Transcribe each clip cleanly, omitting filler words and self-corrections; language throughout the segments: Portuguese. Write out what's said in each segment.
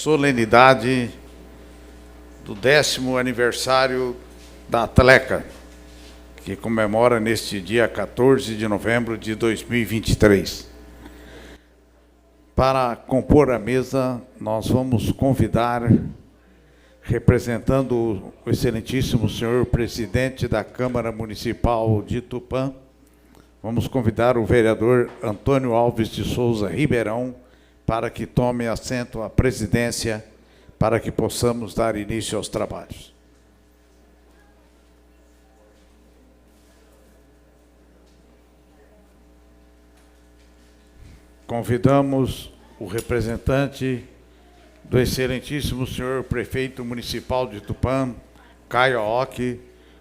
solenidade do 10º aniversário da Atleca, que comemora neste dia 14 de novembro de 2023. Para compor a mesa, nós vamos convidar, representando o excelentíssimo senhor presidente da Câmara Municipal de Tupã, vamos convidar o vereador Antônio Alves de Souza Ribeirão para que tome assento à presidência, para que possamos dar início aos trabalhos. Convidamos o representante do excelentíssimo senhor prefeito municipal de Tupã, Caio Aoki,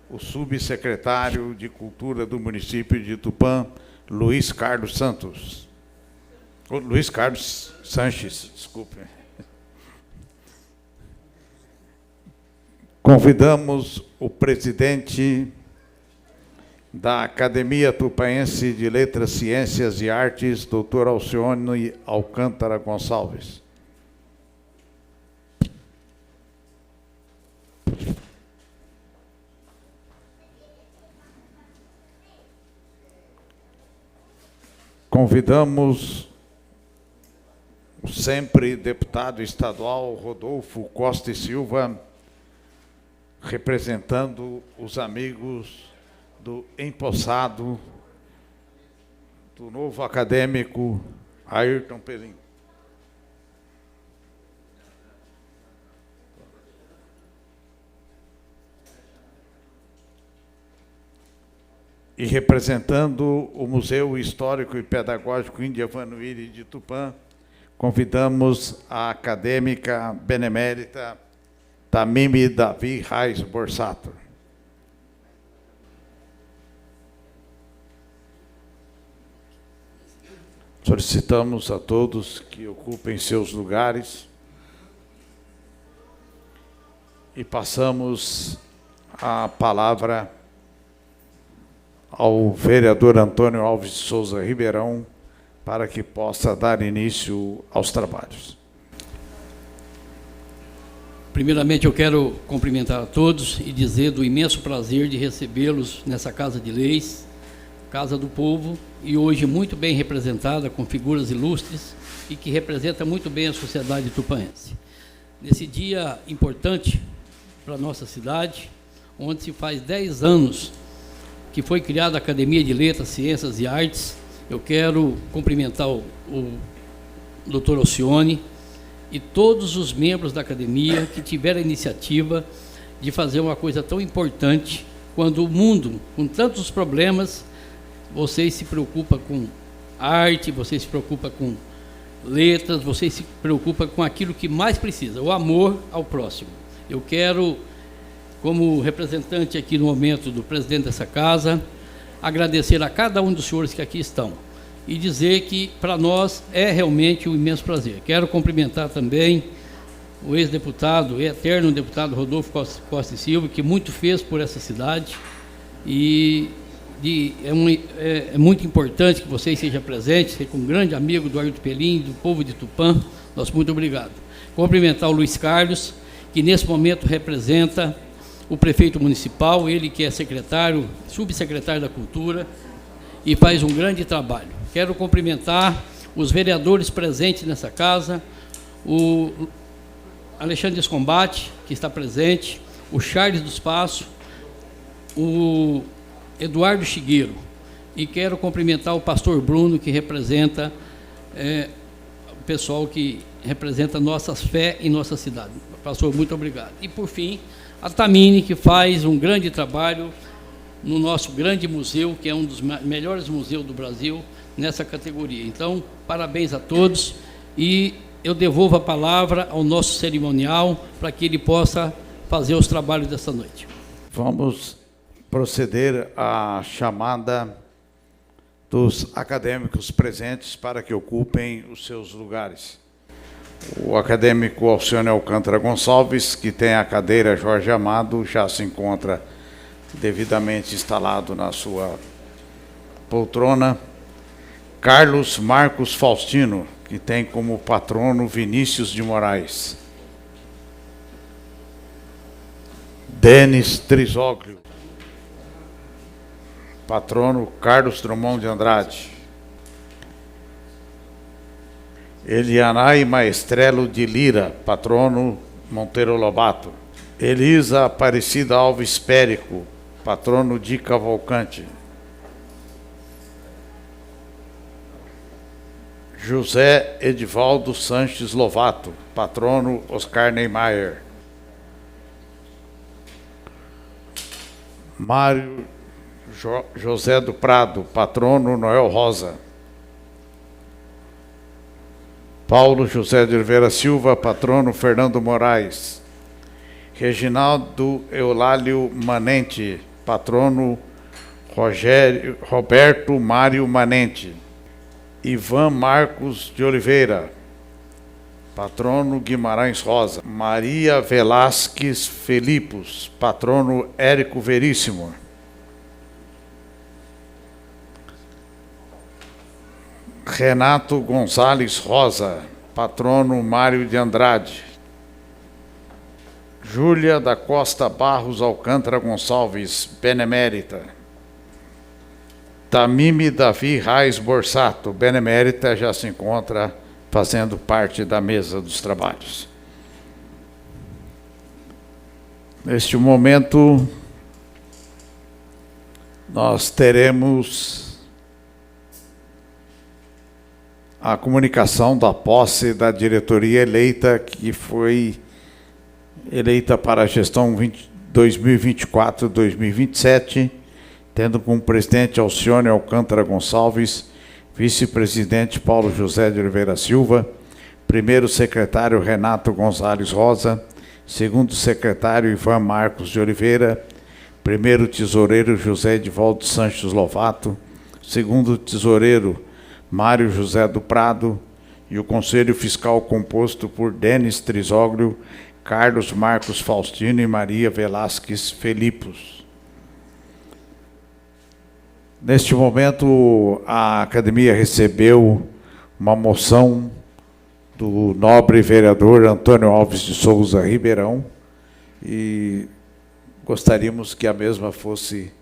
o subsecretário de Cultura do município de Tupã, Luiz Carlos Santos. Luiz Carlos Sanches, desculpe. Convidamos o presidente da Academia Tupaense de Letras, Ciências e Artes, doutor Alcione Alcântara Gonçalves. Convidamos o sempre deputado estadual Rodolfo Costa e Silva, representando os amigos do empossado, do novo acadêmico Ayrton Pelim. E representando o Museu Histórico e Pedagógico Índia Vanuiri de Tupã, convidamos a acadêmica benemérita Tamimi Davi Reis Borsato. Solicitamos a todos que ocupem seus lugares e passamos a palavra ao vereador Antônio Alves de Souza Ribeirão para que possa dar início aos trabalhos. Primeiramente, eu quero cumprimentar a todos e dizer do imenso prazer de recebê-los nessa Casa de Leis, Casa do Povo, e hoje muito bem representada, com figuras ilustres e que representa muito bem a sociedade tupaense. Nesse dia importante para a nossa cidade, onde se faz 10 anos que foi criada a Academia de Letras, Ciências e Artes, eu quero cumprimentar o Dr. Alcione e todos os membros da academia que tiveram a iniciativa de fazer uma coisa tão importante, quando o mundo, com tantos problemas, vocês se preocupam com arte, vocês se preocupam com letras, vocês se preocupam com aquilo que mais precisa, o amor ao próximo. Eu quero, como representante aqui no momento do presidente dessa casa, agradecer a cada um dos senhores que aqui estão e dizer que para nós é realmente um imenso prazer. Quero cumprimentar também o ex-deputado, eterno deputado Rodolfo Costa e Silva, que muito fez por essa cidade e é muito importante que vocês sejam presentes, ser um grande amigo do Ayrton Pelim, do povo de Tupã. Nosso muito obrigado. Cumprimentar o Luiz Carlos, que nesse momento representa o prefeito municipal, ele que é secretário, subsecretário da Cultura, e faz um grande trabalho. Quero cumprimentar os vereadores presentes nessa casa, o Alexandre Escombate, que está presente, o Charles do Espaço, o Eduardo Chigueiro, e quero cumprimentar o pastor Bruno, que representa o pessoal que representa nossas fé em nossa cidade. Pastor, muito obrigado. E, por fim, a Tamini, que faz um grande trabalho no nosso grande museu, que é um dos melhores museus do Brasil, nessa categoria. Então, parabéns a todos, e eu devolvo a palavra ao nosso cerimonial, para que ele possa fazer os trabalhos dessa noite. Vamos proceder à chamada dos acadêmicos presentes para que ocupem os seus lugares. O acadêmico Alcione Alcântara Gonçalves, que tem a cadeira Jorge Amado, já se encontra devidamente instalado na sua poltrona. Carlos Marcos Faustino, que tem como patrono Vinícius de Moraes. Denis Trisóglio. Patrono Carlos Drummond de Andrade. Elianai Maestrello de Lira, patrono Monteiro Lobato. Elisa Aparecida Alves Périco, patrono de Cavalcante. José Edivaldo Sanches Lovato, patrono Oscar Niemeyer. Mário José do Prado, patrono Noel Rosa. Paulo José de Oliveira Silva, patrono Fernando Moraes. Reginaldo Eulálio Manente, patrono Roberto Mário Manente. Ivan Marcos de Oliveira, patrono Guimarães Rosa. Maria Velasquez Felipos, patrono Érico Veríssimo. Renato Gonçalves Rosa, patrono Mário de Andrade. Júlia da Costa Barros Alcântara Gonçalves, benemérita. Tamime Davi Reis Borsato, benemérita, já se encontra fazendo parte da mesa dos trabalhos. Neste momento, nós teremos a comunicação da posse da diretoria eleita, que foi eleita para a gestão 2024-2027, tendo como presidente Alcione Alcântara Gonçalves, vice-presidente Paulo José de Oliveira Silva, primeiro secretário Renato Gonzalez Rosa, segundo secretário Ivan Marcos de Oliveira, primeiro tesoureiro José Edivaldo Sanches Lovato, segundo tesoureiro Mário José do Prado, e o Conselho Fiscal composto por Denis Trisóglio, Carlos Marcos Faustino e Maria Velasquez Felipos. Neste momento, a academia recebeu uma moção do nobre vereador Antônio Alves de Souza Ribeirão e gostaríamos que a mesma fosse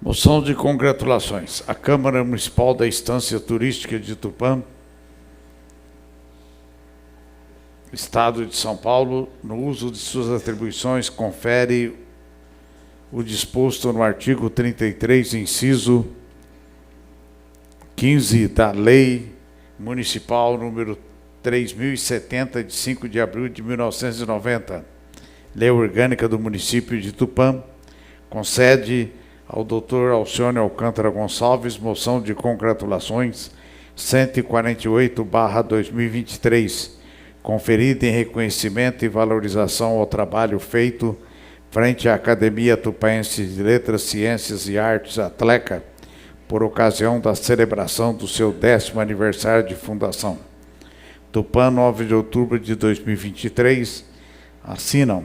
moção de congratulações. A Câmara Municipal da Estância Turística de Tupã, Estado de São Paulo, no uso de suas atribuições, confere o disposto no artigo 33, inciso 15 da Lei Municipal número 3070, de 5 de abril de 1990, Lei Orgânica do Município de Tupã, concede ao Dr. Alcione Alcântara Gonçalves moção de congratulações 148/2023, conferida em reconhecimento e valorização ao trabalho feito frente à Academia Tupaense de Letras, Ciências e Artes Atleca, por ocasião da celebração do seu 10º aniversário de fundação. Tupã, 9 de outubro de 2023, assinam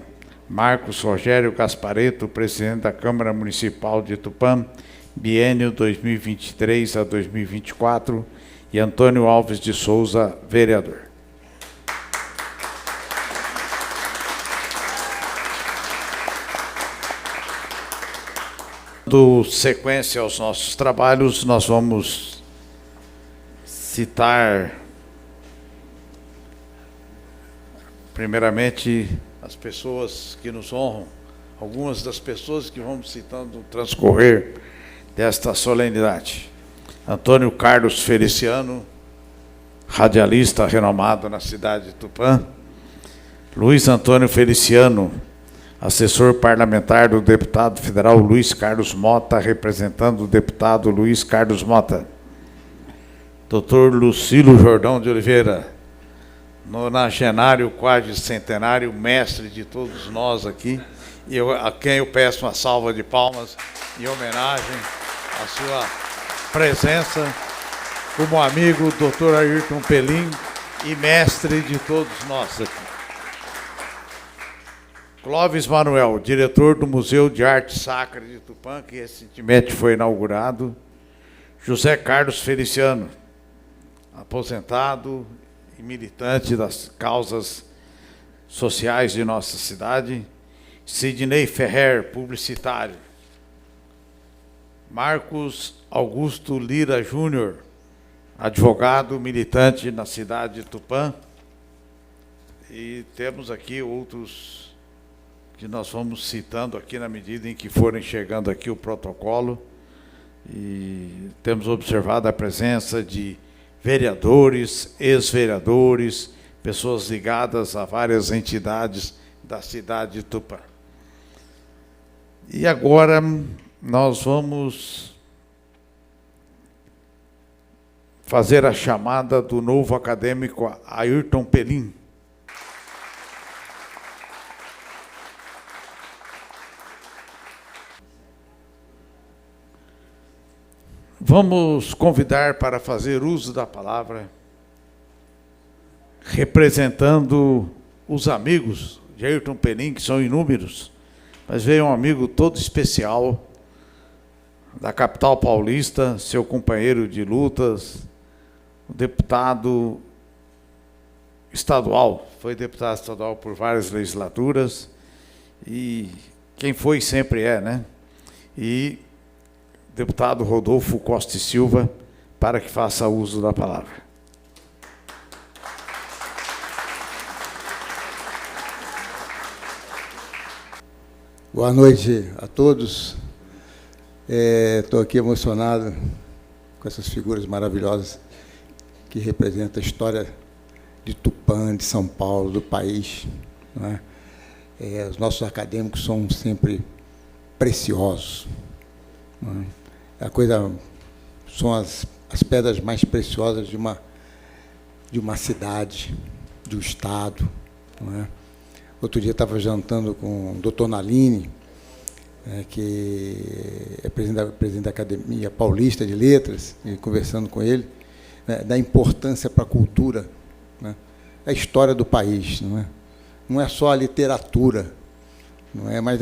Marcos Rogério Gaspareto, presidente da Câmara Municipal de Tupã, biênio 2023 a 2024, e Antônio Alves de Souza, vereador. Dando sequência aos nossos trabalhos, nós vamos citar, primeiramente, as pessoas que nos honram, algumas das pessoas que vamos citando no transcorrer desta solenidade. Antônio Carlos Feliciano, radialista renomado na cidade de Tupã. Luiz Antônio Feliciano, assessor parlamentar do deputado federal Luiz Carlos Mota, representando o deputado Luiz Carlos Mota. Dr. Lucílio Jordão de Oliveira, nonagenário, quadricentenário, mestre de todos nós aqui, e a quem eu peço uma salva de palmas em homenagem à sua presença como amigo, Dr. Ayrton Pelim, e mestre de todos nós aqui. Clóvis Manuel, diretor do Museu de Arte Sacra de Tupã, que recentemente foi inaugurado. José Carlos Feliciano, aposentado e militante das causas sociais de nossa cidade. Sidney Ferrer, publicitário. Marcos Augusto Lira Júnior, advogado, militante na cidade de Tupã. E temos aqui outros que nós vamos citando aqui na medida em que forem chegando aqui o protocolo. E temos observado a presença de vereadores, ex-vereadores, pessoas ligadas a várias entidades da cidade de Tupã. E agora nós vamos fazer a chamada do novo acadêmico Ayrton Pelim. Vamos convidar para fazer uso da palavra, representando os amigos de Ayrton Pelim, que são inúmeros, mas veio um amigo todo especial da capital paulista, seu companheiro de lutas, o deputado estadual, foi deputado estadual por várias legislaturas, e quem foi sempre é, né? E deputado Rodolfo Costa e Silva, para que faça uso da palavra. Boa noite a todos. Estou aqui emocionado com essas figuras maravilhosas que representam a história de Tupã, de São Paulo, do país, não é? Os nossos acadêmicos são sempre preciosos, não é? São as pedras mais preciosas de uma cidade, de um estado, não é? Outro dia estava jantando com o Dr. Nalini, que é presidente da Academia Paulista de Letras, e conversando com ele, da importância para a cultura, né? A história do país, não é? Não é só a literatura, não é? Mas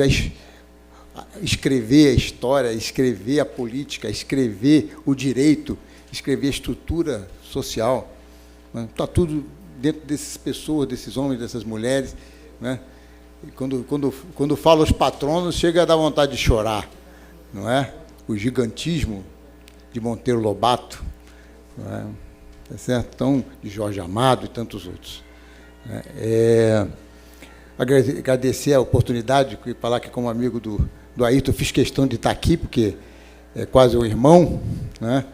escrever a história, escrever a política, escrever o direito, escrever a estrutura social, está tudo dentro dessas pessoas, desses homens, dessas mulheres, né? E quando falo os patronos, chega a dar vontade de chorar, não é? O gigantismo de Monteiro Lobato, não é? Tá certo? Então, de Jorge Amado e tantos outros. Agradecer a oportunidade de falar aqui como amigo do Ayrton. Fiz questão de estar aqui, porque é quase um irmão, né?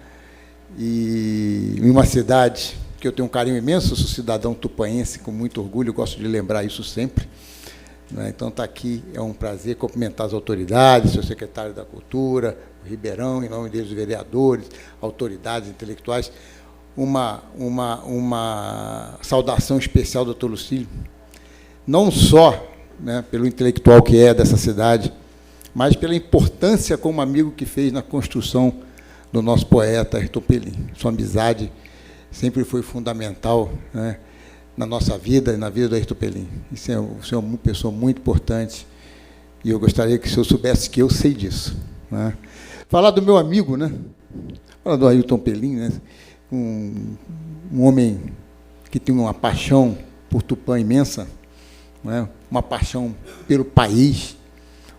E em uma cidade que eu tenho um carinho imenso, eu sou cidadão tupanense, com muito orgulho, gosto de lembrar isso sempre, né? Então, estar aqui é um prazer, cumprimentar as autoridades, seu secretário da Cultura, o Ribeirão, em nome deles, os vereadores, autoridades intelectuais, uma saudação especial do Dr. Lucílio, não só, né, pelo intelectual que é dessa cidade, mas pela importância como amigo que fez na construção do nosso poeta Ayrton Pelim. Sua amizade sempre foi fundamental, né, na nossa vida e na vida do Ayrton Pelim. O senhor é uma pessoa muito importante, e eu gostaria que o senhor soubesse que eu sei disso, né? Falar do meu amigo, né? Falar do Ayrton Pelim, né? Um homem que tem uma paixão por Tupã imensa, né? Uma paixão pelo país,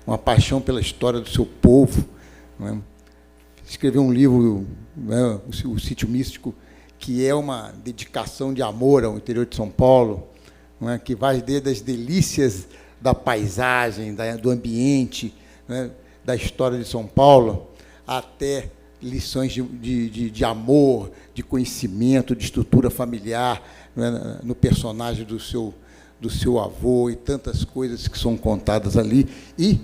uma paixão pela história do seu povo, né? Escreveu um livro, né, o Sítio Místico, que é uma dedicação de amor ao interior de São Paulo, né, que vai desde as delícias da paisagem, do ambiente, né, da história de São Paulo, até lições de amor, de conhecimento, de estrutura familiar, né, no personagem do seu avô, e tantas coisas que são contadas ali, e,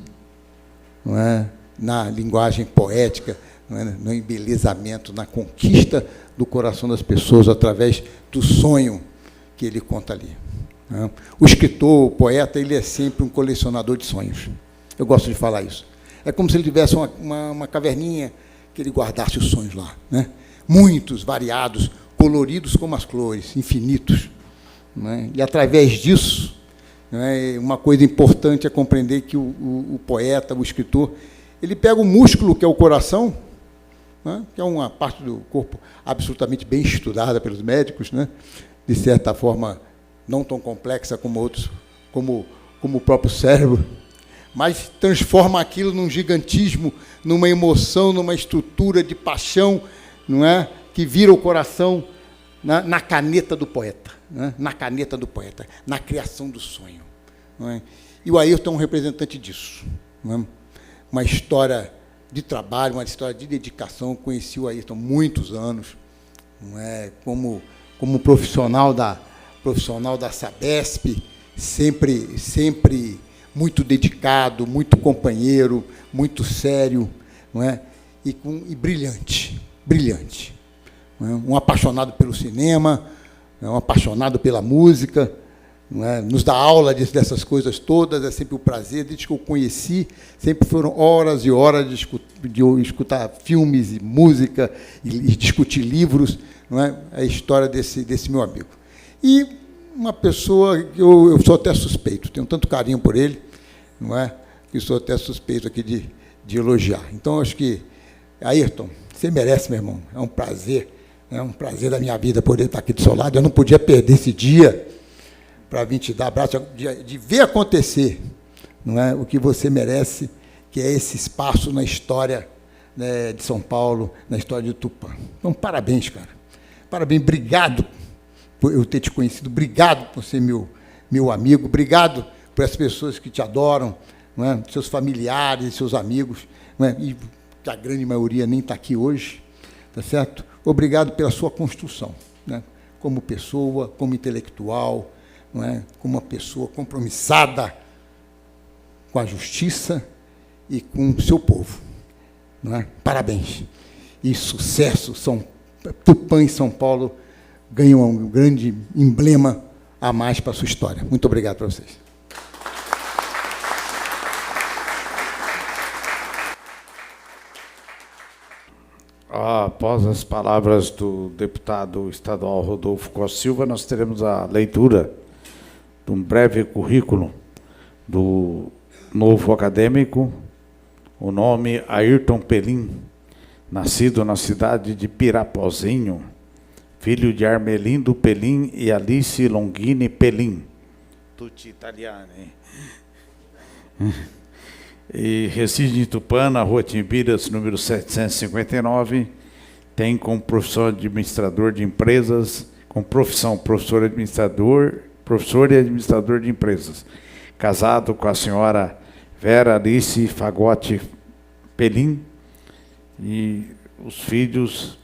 não é, na linguagem poética, não é, no embelezamento, na conquista do coração das pessoas através do sonho que ele conta ali, né? O escritor, o poeta, ele é sempre um colecionador de sonhos. Eu gosto de falar isso. É como se ele tivesse uma caverninha que ele guardasse os sonhos lá, né? muitos, variados, coloridos como as flores, infinitos. Né? E, através disso, né, uma coisa importante é compreender que o poeta, o escritor, ele pega o músculo, que é o coração, né, que é uma parte do corpo absolutamente bem estudada pelos médicos, né, de certa forma não tão complexa como outros, como o próprio cérebro, mas transforma aquilo num gigantismo, numa emoção, numa estrutura de paixão, não é, que vira o coração na caneta do poeta, né, na caneta do poeta, na criação do sonho. Não é? E o Ayrton é um representante disso. Não é? Uma história de trabalho, uma história de dedicação. Conheci o Ayrton há muitos anos, não é? Como profissional da Sabesp, sempre muito dedicado, muito companheiro, muito sério, não é? E brilhante. Não é? Um apaixonado pelo cinema, um apaixonado pela música, não é? Nos dá aula dessas coisas todas, é sempre um prazer. Desde que eu conheci, sempre foram horas e horas de escutar filmes e música, e discutir livros, não é? A história desse meu amigo. E uma pessoa que eu sou até suspeito, tenho tanto carinho por ele, não é? Que sou até suspeito aqui de elogiar. Então, acho que, Ayrton, você merece, meu irmão. É um prazer da minha vida poder estar aqui do seu lado. Eu não podia perder esse dia para vir te dar abraço, de ver acontecer, não é, o que você merece, que é esse espaço na história, né, de São Paulo, na história de Tupã. Então, parabéns, cara. Parabéns, obrigado por eu ter te conhecido, obrigado por ser meu amigo, obrigado por as pessoas que te adoram, não é, seus familiares, seus amigos, não é, e que a grande maioria nem está aqui hoje, tá certo? Obrigado pela sua construção, né, como pessoa, como intelectual, não é? Como uma pessoa compromissada com a justiça e com o seu povo. Não é? Parabéns. E sucesso. Tupã e São Paulo ganham um grande emblema a mais para a sua história. Muito obrigado para vocês. Após as palavras do deputado estadual Rodolfo Costa Silva, nós teremos a leitura de um breve currículo do novo acadêmico, o nome Ayrton Pelim, nascido na cidade de Pirapozinho, filho de Armelindo Pelim e Alice Longini Pelim, tutti italiani, e reside em Tupã, na rua Timbiras, número 759, tem como profissão administrador de empresas, com profissão professor e administrador de empresas, casado com a senhora Vera Alice Fagotti Pelim, e os filhos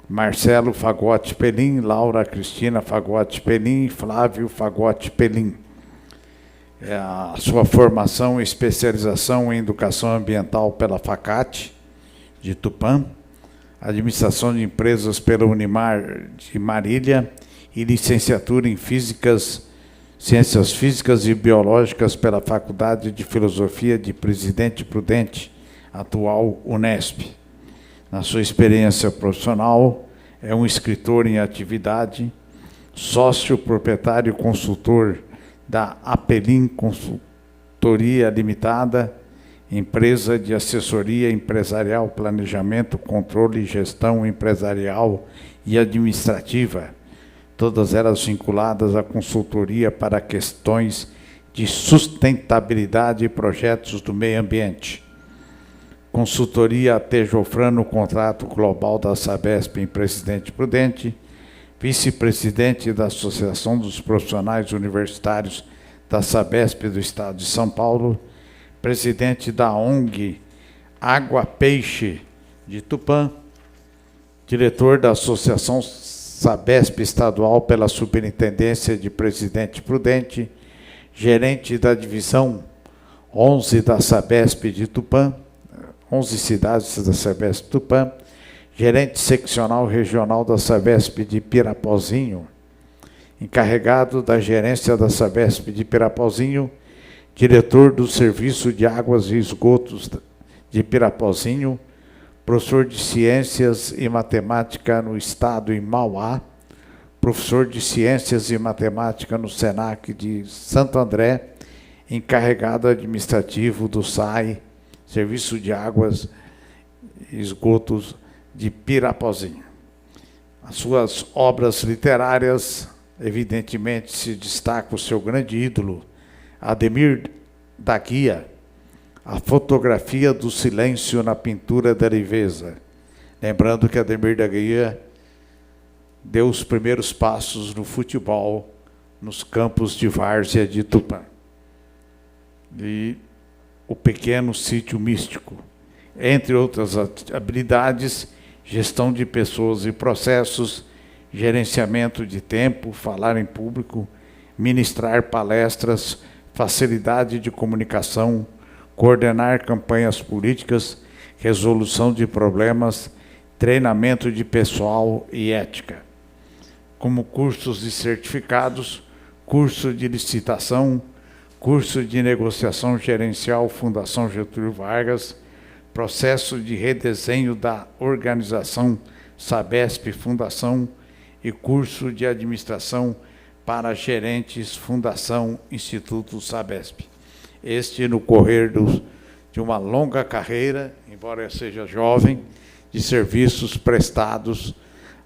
Marcelo Fagotti Pelim, Laura Cristina Fagotti Pelim e Flávio Fagotti Pelim. A sua formação e especialização em educação ambiental pela FACAT de Tupã, administração de empresas pela Unimar de Marília e licenciatura em Ciências Físicas e Biológicas pela Faculdade de Filosofia de Presidente Prudente, atual Unesp. Na sua experiência profissional, é um escritor em atividade, sócio, proprietário e consultor da Apelim Consultoria Limitada, empresa de assessoria empresarial, planejamento, controle e gestão empresarial e administrativa, todas elas vinculadas à consultoria para questões de sustentabilidade e projetos do meio ambiente. Consultoria AT Jofrano, contrato global da Sabesp em Presidente Prudente, vice-presidente da Associação dos Profissionais Universitários da Sabesp do Estado de São Paulo, presidente da ONG Água Peixe de Tupã, diretor da Associação Sabesp Estadual pela Superintendência de Presidente Prudente, gerente da Divisão 11 da Sabesp de Tupã, 11 cidades da Sabesp de Tupã, gerente seccional regional da Sabesp de Pirapozinho, encarregado da gerência da Sabesp de Pirapozinho, diretor do Serviço de Águas e Esgotos de Pirapozinho, professor de Ciências e Matemática no Estado em Mauá, professor de Ciências e Matemática no SENAC de Santo André, encarregado administrativo do SAI, Serviço de Águas e Esgotos de Pirapozinho. As suas obras literárias, evidentemente, se destaca o seu grande ídolo, Ademir da Guia, a fotografia do silêncio na pintura da Riveza. Lembrando que Ademir da Guia deu os primeiros passos no futebol nos campos de várzea de Tupã. E o pequeno sítio místico. Entre outras habilidades, gestão de pessoas e processos, gerenciamento de tempo, falar em público, ministrar palestras, facilidade de comunicação, coordenar campanhas políticas, resolução de problemas, treinamento de pessoal e ética. Como cursos e certificados, curso de licitação, curso de negociação gerencial Fundação Getúlio Vargas, processo de redesenho da organização Sabesp Fundação e curso de administração para gerentes Fundação Instituto Sabesp. Este no correr de uma longa carreira, embora seja jovem, de serviços prestados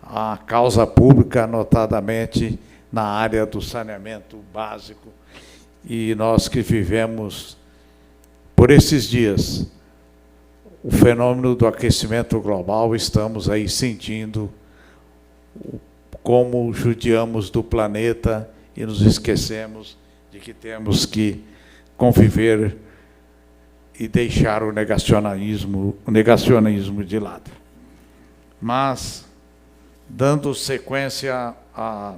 à causa pública, notadamente na área do saneamento básico. E nós que vivemos por esses dias o fenômeno do aquecimento global, estamos aí sentindo como judiamos do planeta e nos esquecemos de que temos que conviver e deixar o negacionismo de lado. Mas, dando sequência à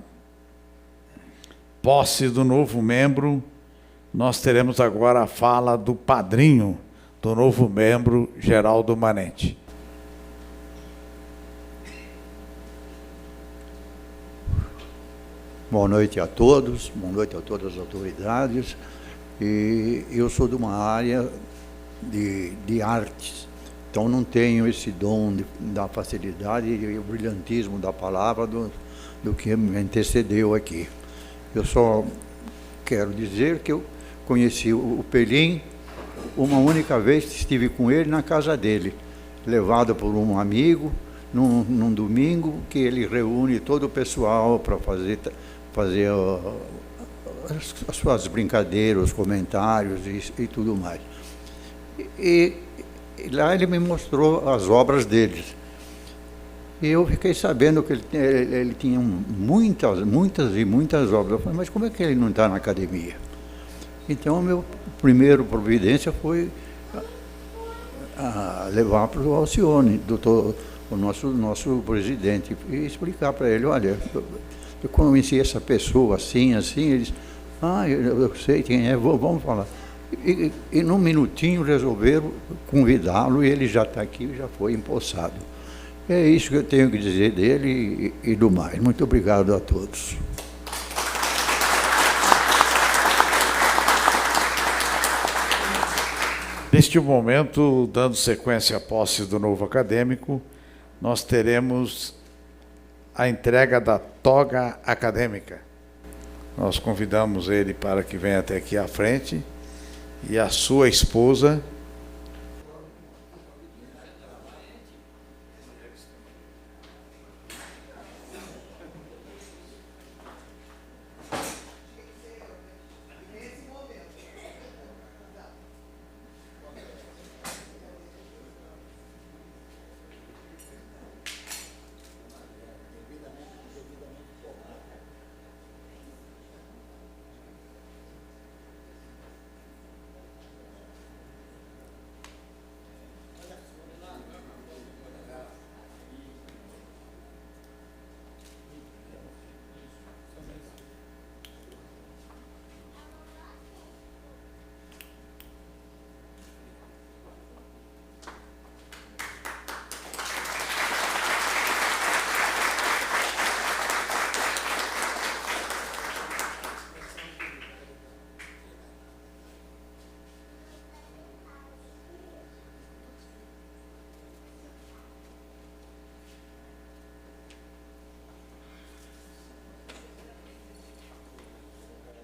posse do novo membro, nós teremos agora a fala do padrinho do novo membro, Geraldo Manente. Boa noite a todos, boa noite a todas as autoridades. E eu sou de uma área de artes, então não tenho esse dom da facilidade e o brilhantismo da palavra do que me antecedeu aqui. Eu só quero dizer que eu conheci o Pelim uma única vez, estive com ele na casa dele, levado por um amigo, num domingo, que ele reúne todo o pessoal para fazer as suas brincadeiras, os comentários e tudo mais. E lá ele me mostrou as obras deles. E eu fiquei sabendo que ele tinha muitas obras. Eu falei, mas como é que ele não está na academia? Então, meu primeiro providência foi levar para o Alcione, o nosso presidente, e explicar para ele, olha, eu conheci essa pessoa assim, eles, eu sei quem é, vamos falar. E num minutinho resolveram convidá-lo e ele já está aqui, já foi empossado. É isso que eu tenho que dizer dele e do mais. Muito obrigado a todos. Neste momento, dando sequência à posse do novo acadêmico, nós teremos a entrega da toga acadêmica. Nós convidamos ele para que venha até aqui à frente e a sua esposa.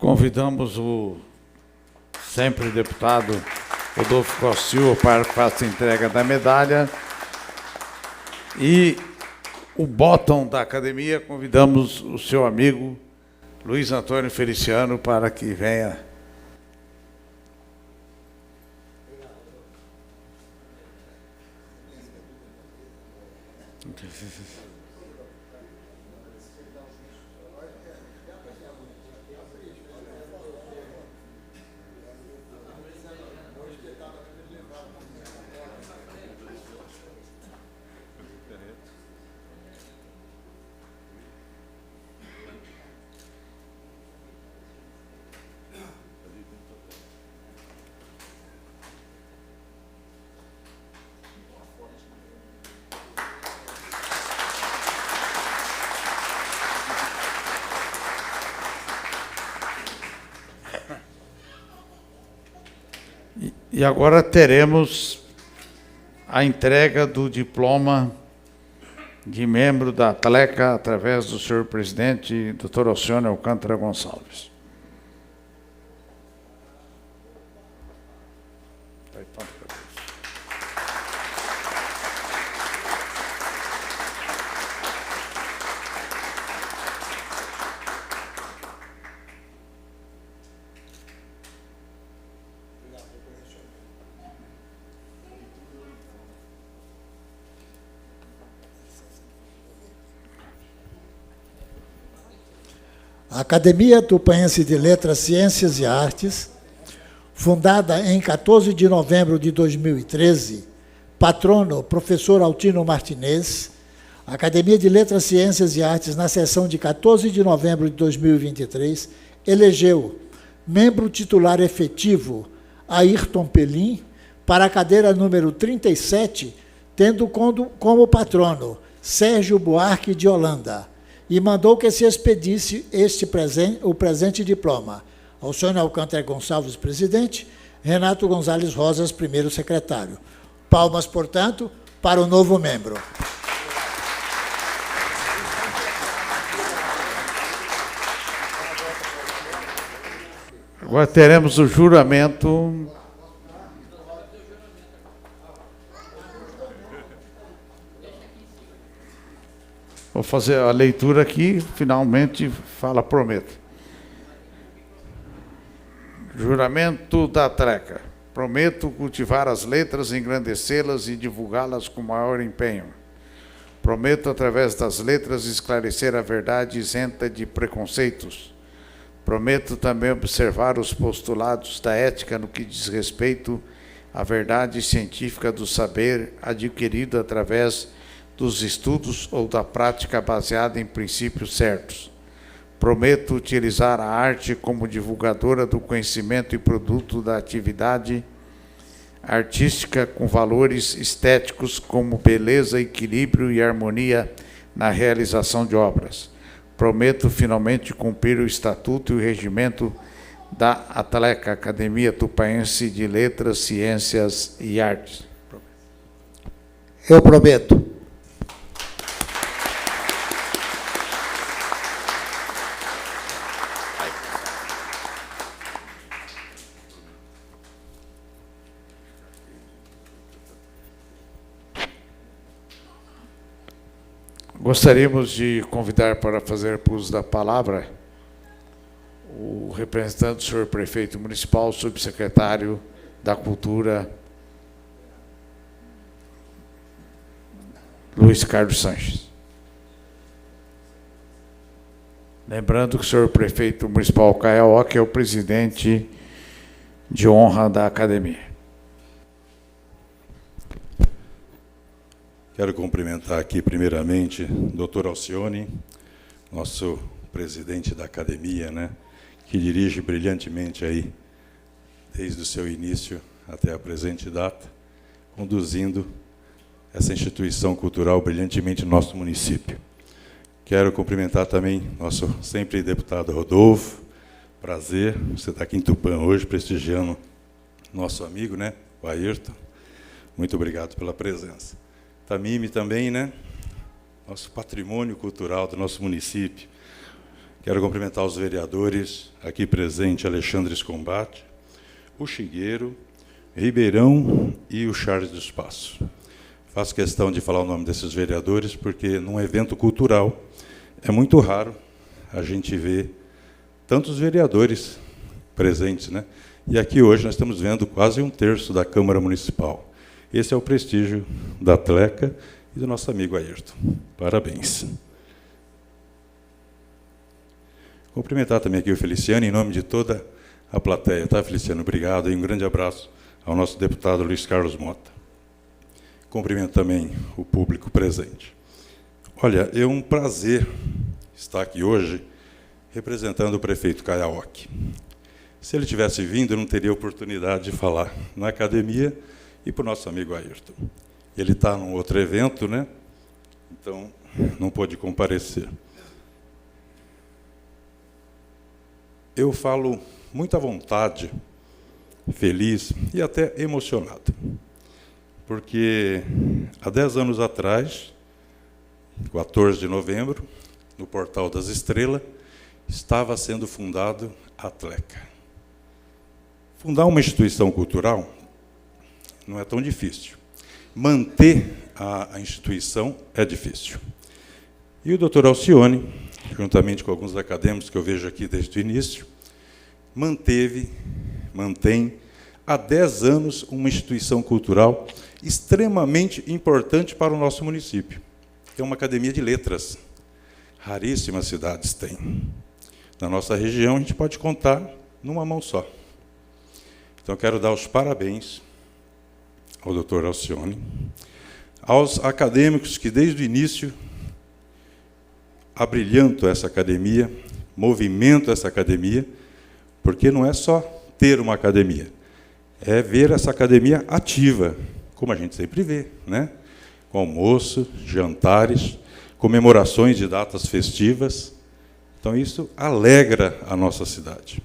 Convidamos o sempre deputado Rodolfo Costa Silva para que faça a entrega da medalha. E o bottom da academia, convidamos o seu amigo Luiz Antônio Feliciano para que venha. E agora teremos a entrega do diploma de membro da Atleca através do senhor presidente, Dr. Alcione Alcântara Gonçalves. A Academia Tupanhense de Letras, Ciências e Artes, fundada em 14 de novembro de 2013, patrono professor Altino Martinez, a Academia de Letras, Ciências e Artes, na sessão de 14 de novembro de 2023, elegeu membro titular efetivo Ayrton Pelim para a cadeira número 37, tendo como patrono Sérgio Buarque de Holanda, e mandou que se expedisse o presente diploma Alcione Alcântara Gonçalves, presidente, Renato Gonzalez Rosas, primeiro secretário. Palmas, portanto, para o novo membro. Agora teremos o juramento. Vou fazer a leitura aqui, finalmente fala, prometo. Juramento da Atleca. Prometo cultivar as letras, engrandecê-las e divulgá-las com maior empenho. Prometo, através das letras, esclarecer a verdade isenta de preconceitos. Prometo também observar os postulados da ética no que diz respeito à verdade científica do saber adquirido através dos estudos ou da prática baseada em princípios certos. Prometo utilizar a arte como divulgadora do conhecimento e produto da atividade artística com valores estéticos como beleza, equilíbrio e harmonia na realização de obras. Prometo finalmente cumprir o estatuto e o regimento da Atleca, Academia Tupanhense de Letras, Ciências e Artes. Eu prometo. Gostaríamos de convidar para fazer uso da palavra o representante do senhor prefeito municipal, subsecretário da Cultura, Luiz Carlos Sanches. Lembrando que o senhor prefeito municipal Caiauá, que é o presidente de honra da academia. Quero cumprimentar aqui, primeiramente, o Dr. Alcione, nosso presidente da academia, né, que dirige brilhantemente aí, desde o seu início até a presente data, conduzindo essa instituição cultural brilhantemente no nosso município. Quero cumprimentar também nosso sempre deputado Rodolfo. Prazer, você está aqui em Tupã hoje, prestigiando nosso amigo, né, o Ayrton. Muito obrigado pela presença. Tamime também, né? Nosso patrimônio cultural do nosso município. Quero cumprimentar os vereadores aqui presentes, Alexandre Escombate, o Chigueiro, Ribeirão e o Charles do Espaço. Faço questão de falar o nome desses vereadores, porque num evento cultural é muito raro a gente ver tantos vereadores presentes, né? E aqui hoje nós estamos vendo quase 1/3 da Câmara Municipal. Esse é o prestígio da Atleca e do nosso amigo Ayrton. Parabéns. Cumprimentar também aqui o Feliciano, em nome de toda a plateia. Tá, Feliciano? Obrigado e um grande abraço ao nosso deputado Luiz Carlos Mota. Cumprimento também o público presente. Olha, é um prazer estar aqui hoje representando o prefeito Caiaoque. Se ele tivesse vindo, eu não teria oportunidade de falar na academia e para o nosso amigo Ayrton. Ele está num outro evento, né? Então, não pôde comparecer. Eu falo muito à vontade, feliz e até emocionado, porque há 10 anos atrás, 14 de novembro, no Portal das Estrelas, estava sendo fundado a Atleca. Fundar uma instituição cultural não é tão difícil. Manter a instituição é difícil. E o doutor Alcione, juntamente com alguns acadêmicos que eu vejo aqui desde o início, mantém há 10 anos uma instituição cultural extremamente importante para o nosso município. É uma academia de letras. Raríssimas cidades têm. Na nossa região, a gente pode contar numa mão só. Então, quero dar os parabéns ao doutor Alcione, aos acadêmicos que, desde o início, abrilhantam essa academia, movimentam essa academia, porque não é só ter uma academia, é ver essa academia ativa, como a gente sempre vê, né? Com almoço, jantares, comemorações de datas festivas. Então, isso alegra a nossa cidade.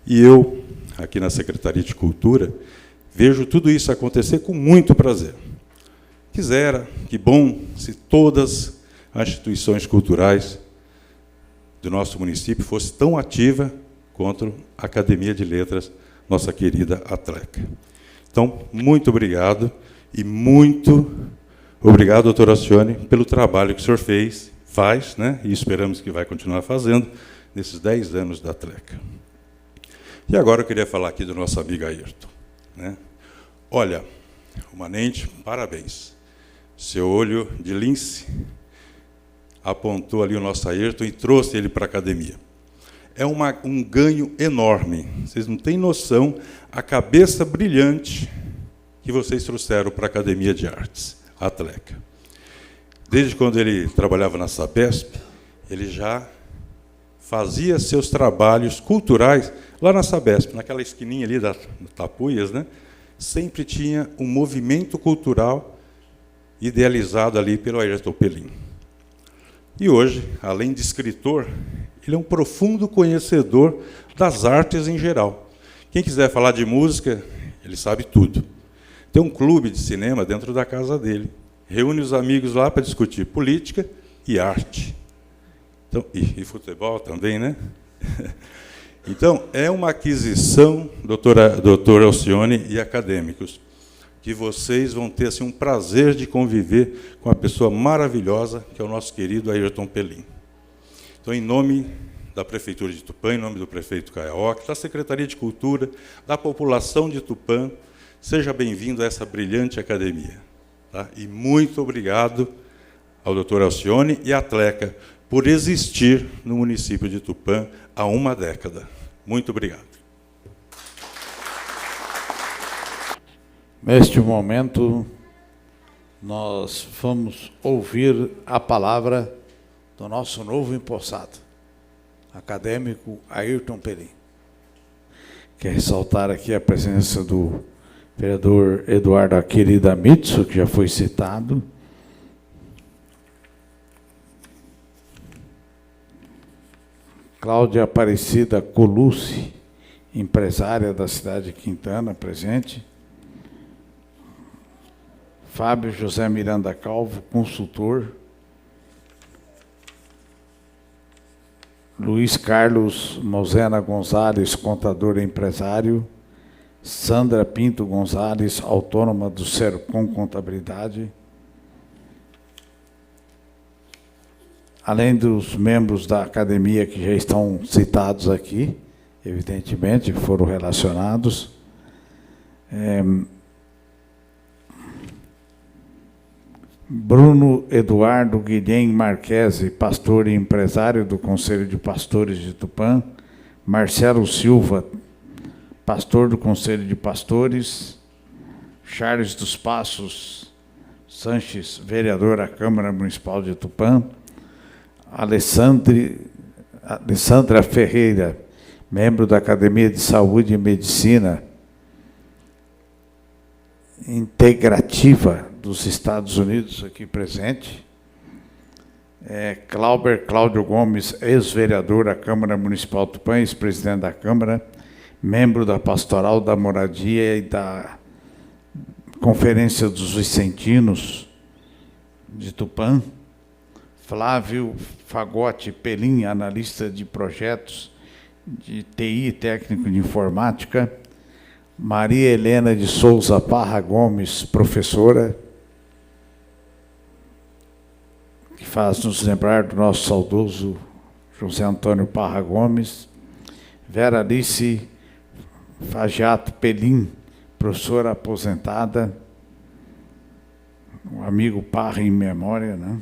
E eu, aqui na Secretaria de Cultura, vejo tudo isso acontecer com muito prazer. Que bom, se todas as instituições culturais do nosso município fossem tão ativas quanto a Academia de Letras, nossa querida Atleca. Então, muito obrigado, e muito obrigado, doutor Alcione, pelo trabalho que o senhor faz, né, e esperamos que vai continuar fazendo, nesses 10 anos da Atleca. E agora eu queria falar aqui do nosso amigo Ayrton, né? Olha, Manente, parabéns. Seu olho de lince apontou ali o nosso Ayrton e trouxe ele para a academia. É um ganho enorme. Vocês não têm noção a cabeça brilhante que vocês trouxeram para a Academia de Artes, a Atleca. Desde quando ele trabalhava na Sabesp, ele já fazia seus trabalhos culturais lá na Sabesp, naquela esquininha ali da Tapuias, né? Sempre tinha um movimento cultural idealizado ali pelo Ayrton Pelim. E hoje, além de escritor, ele é um profundo conhecedor das artes em geral. Quem quiser falar de música, ele sabe tudo. Tem um clube de cinema dentro da casa dele. Reúne os amigos lá para discutir política e arte. Então, e futebol também, né? Então, é uma aquisição, doutor Alcione e acadêmicos, que vocês vão ter assim, um prazer de conviver com uma pessoa maravilhosa, que é o nosso querido Ayrton Pelim. Então, em nome da Prefeitura de Tupã, em nome do prefeito Caiaoque, da Secretaria de Cultura, da população de Tupã, seja bem-vindo a essa brilhante academia. Tá? E muito obrigado ao doutor Alcione e à Atleca por existir no município de Tupã há uma década. Muito obrigado. Neste momento, nós vamos ouvir a palavra do nosso novo empossado, acadêmico Ayrton Pelim. Quero ressaltar aqui a presença do vereador Eduardo Aquerida Mitsu, que já foi citado. Cláudia Aparecida Colucci, empresária da cidade de Quintana, presente. Fábio José Miranda Calvo, consultor. Luiz Carlos Mosena Gonzalez, contador e empresário. Sandra Pinto Gonzalez, autônoma do Sercom Contabilidade. Além dos membros da academia que já estão citados aqui, evidentemente, foram relacionados. Bruno Eduardo Guilhem Marquese, pastor e empresário do Conselho de Pastores de Tupã. Marcelo Silva, pastor do Conselho de Pastores. Charles dos Passos Sanches, vereador à Câmara Municipal de Tupã. Alessandra Ferreira, membro da Academia de Saúde e Medicina Integrativa dos Estados Unidos, aqui presente. Clauber Cláudio Gomes, ex-vereador à Câmara Municipal de Tupã, ex-presidente da Câmara, membro da Pastoral da Moradia e da Conferência dos Vicentinos de Tupã. Flávio Fagotti Pelim, analista de projetos de TI, técnico de informática. Maria Helena de Souza Parra Gomes, professora, que faz nos lembrar do nosso saudoso José Antônio Parra Gomes. Vera Alice Fagiato Pelim, professora aposentada, um amigo Parra em memória, né?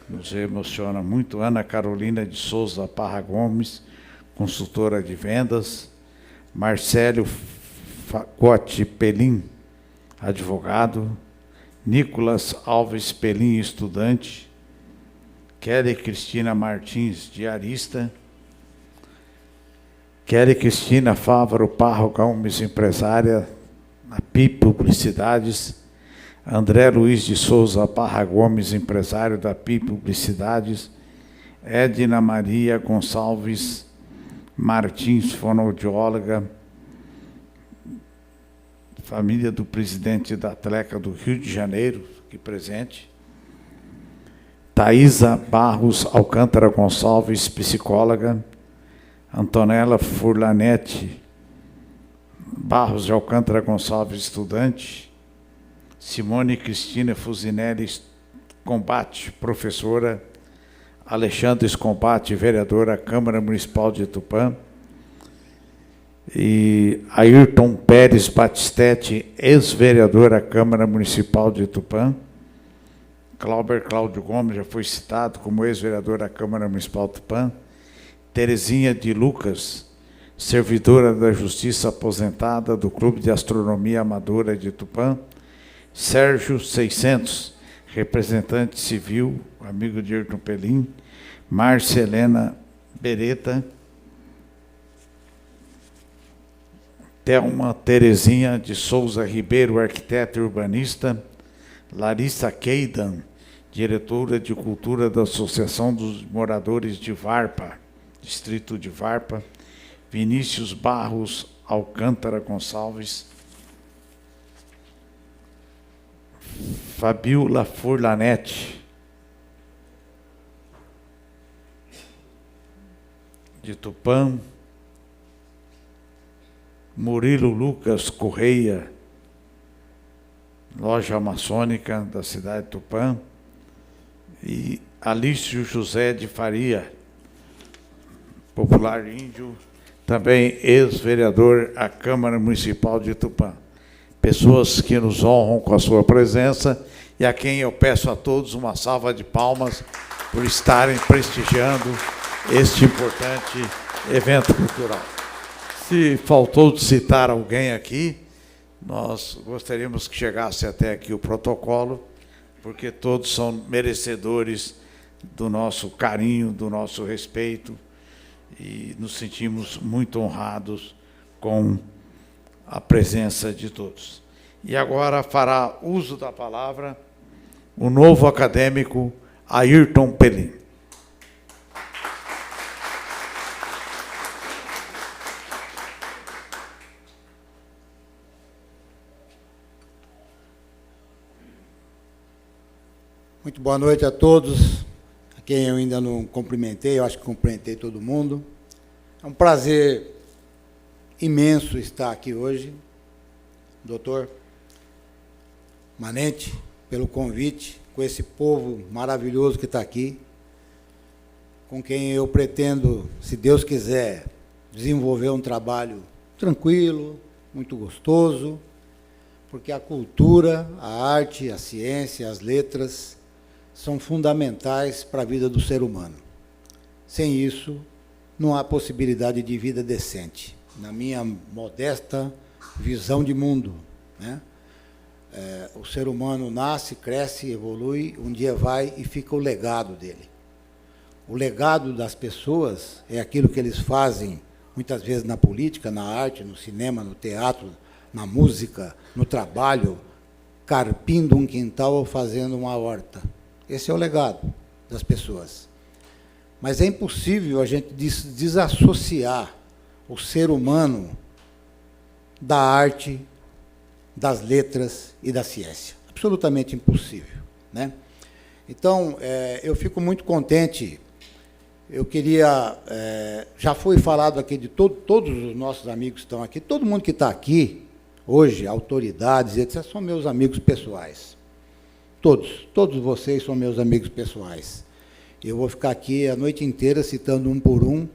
Nos emociona muito. Ana Carolina de Souza Parra Gomes, consultora de vendas. Marcelo Fagotti Pelim, advogado. Nicolas Alves Pelim, estudante. Kelly Cristina Martins, diarista. Kelly Cristina Fávaro Parra Gomes, empresária na PIP Publicidades. André Luiz de Souza Parra Gomes, empresário da PIP Publicidades. Edna Maria Gonçalves Martins, fonoaudióloga, família do presidente da Atleca do Rio de Janeiro, aqui presente. Thaisa Barros Alcântara Gonçalves, psicóloga. Antonella Furlanete Barros de Alcântara Gonçalves, estudante. Simone Cristina Fusinelli Combate, professora. Alexandre Escombate, vereador à Câmara Municipal de Tupã. E Ayrton Pérez Batistetti, ex-vereador à Câmara Municipal de Tupã. Clauber Cláudio Gomes já foi citado como ex-vereador à Câmara Municipal de Tupã. Terezinha de Lucas, servidora da Justiça aposentada do Clube de Astronomia Amadora de Tupã. Sérgio 600, representante civil, amigo de Ayrton Pelim. Márcia Helena Beretta. Thelma Terezinha de Souza Ribeiro, arquiteta e urbanista. Larissa Keidan, diretora de Cultura da Associação dos Moradores de Varpa, distrito de Varpa. Vinícius Barros Alcântara Gonçalves. Fabiola Furlanete, de Tupã. Murilo Lucas Correia, loja maçônica da cidade de Tupã. E Alício José de Faria, popular índio, também ex-vereador à Câmara Municipal de Tupã. Pessoas que nos honram com a sua presença e a quem eu peço a todos uma salva de palmas por estarem prestigiando este importante evento cultural. Se faltou de citar alguém aqui, nós gostaríamos que chegasse até aqui o protocolo, porque todos são merecedores do nosso carinho, do nosso respeito, e nos sentimos muito honrados com a presença de todos. E agora fará uso da palavra o novo acadêmico Ayrton Pelim. Muito boa noite a todos quem eu ainda não cumprimentei, eu acho que cumprimentei todo mundo. É um prazer imenso estar aqui hoje, doutor Manente, pelo convite, com esse povo maravilhoso que está aqui, com quem eu pretendo, se Deus quiser, desenvolver um trabalho tranquilo, muito gostoso, porque a cultura, a arte, a ciência, as letras são fundamentais para a vida do ser humano. Sem isso, não há possibilidade de vida decente, na minha modesta visão de mundo, né? O ser humano nasce, cresce, evolui, um dia vai e fica o legado dele. O legado das pessoas é aquilo que eles fazem, muitas vezes na política, na arte, no cinema, no teatro, na música, no trabalho, carpindo um quintal ou fazendo uma horta. Esse é o legado das pessoas. Mas é impossível a gente desassociar o ser humano da arte, das letras e da ciência. Absolutamente impossível, né? Então, eu fico muito contente. Eu queria... já foi falado aqui de todos os nossos amigos que estão aqui, todo mundo que está aqui hoje, autoridades, etc., são meus amigos pessoais. Todos vocês são meus amigos pessoais. Eu vou ficar aqui a noite inteira citando um por um,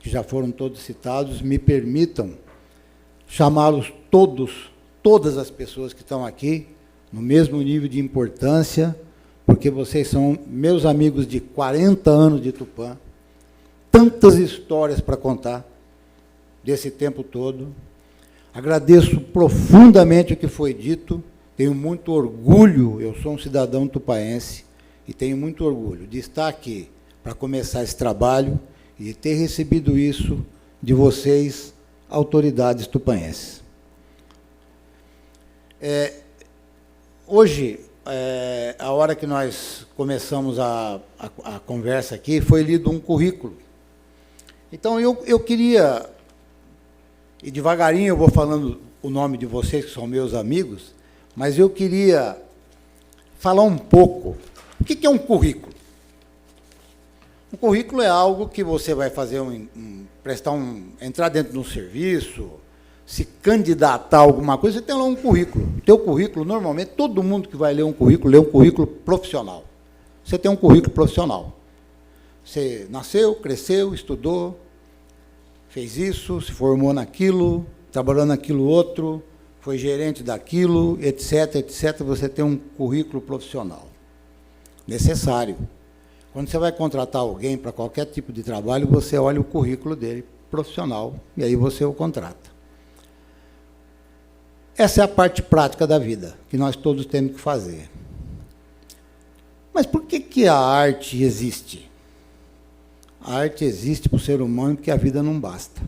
que já foram todos citados. Me permitam chamá-los todas as pessoas que estão aqui, no mesmo nível de importância, porque vocês são meus amigos de 40 anos de Tupã, tantas histórias para contar desse tempo todo. Agradeço profundamente o que foi dito, tenho muito orgulho, eu sou um cidadão tupaense, e tenho muito orgulho de estar aqui para começar esse trabalho e ter recebido isso de vocês, autoridades tupaenses. Hoje, a hora que nós começamos a conversa aqui, foi lido um currículo. Então, eu queria, e devagarinho eu vou falando o nome de vocês, que são meus amigos, mas eu queria falar um pouco. O que é um currículo? Um currículo é algo que você vai fazer, entrar dentro de um serviço, se candidatar a alguma coisa, você tem lá um currículo. O teu currículo, normalmente, todo mundo que vai ler um currículo, lê um currículo profissional. Você tem um currículo profissional. Você nasceu, cresceu, estudou, fez isso, se formou naquilo, trabalhou naquilo outro, foi gerente daquilo, etc., etc. Você tem um currículo profissional necessário. Quando você vai contratar alguém para qualquer tipo de trabalho, você olha o currículo dele, profissional, e aí você o contrata. Essa é a parte prática da vida, que nós todos temos que fazer. Mas por que a arte existe? A arte existe para o ser humano porque a vida não basta.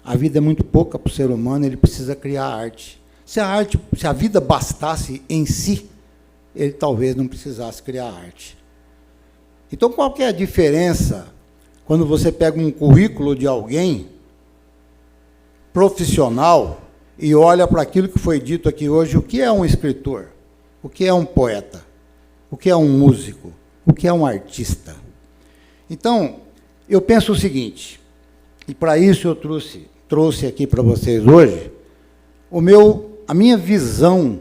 A vida é muito pouca para o ser humano, ele precisa criar arte. Se a vida bastasse em si, ele talvez não precisasse criar arte. Então, qual que é a diferença quando você pega um currículo de alguém profissional e olha para aquilo que foi dito aqui hoje? O que é um escritor? O que é um poeta? O que é um músico? O que é um artista? Então, eu penso o seguinte, e para isso eu trouxe aqui para vocês hoje a minha visão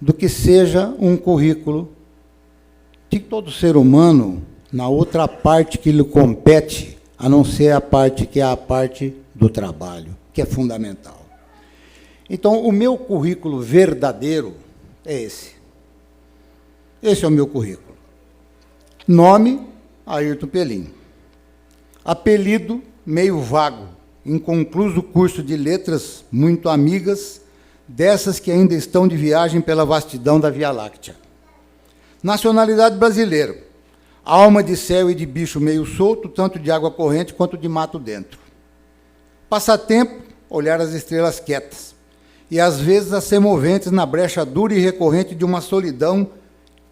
do que seja um currículo de todo ser humano, na outra parte que lhe compete, a não ser a parte que é a parte do trabalho, que é fundamental. Então, o meu currículo verdadeiro é esse. Esse é o meu currículo. Nome, Ayrton Pelim. Apelido, meio vago, inconcluso curso de letras, muito amigas, dessas que ainda estão de viagem pela vastidão da Via Láctea. Nacionalidade brasileira. Alma de céu e de bicho meio solto, tanto de água corrente quanto de mato dentro. Passatempo, olhar as estrelas quietas, e às vezes as semoventes na brecha dura e recorrente de uma solidão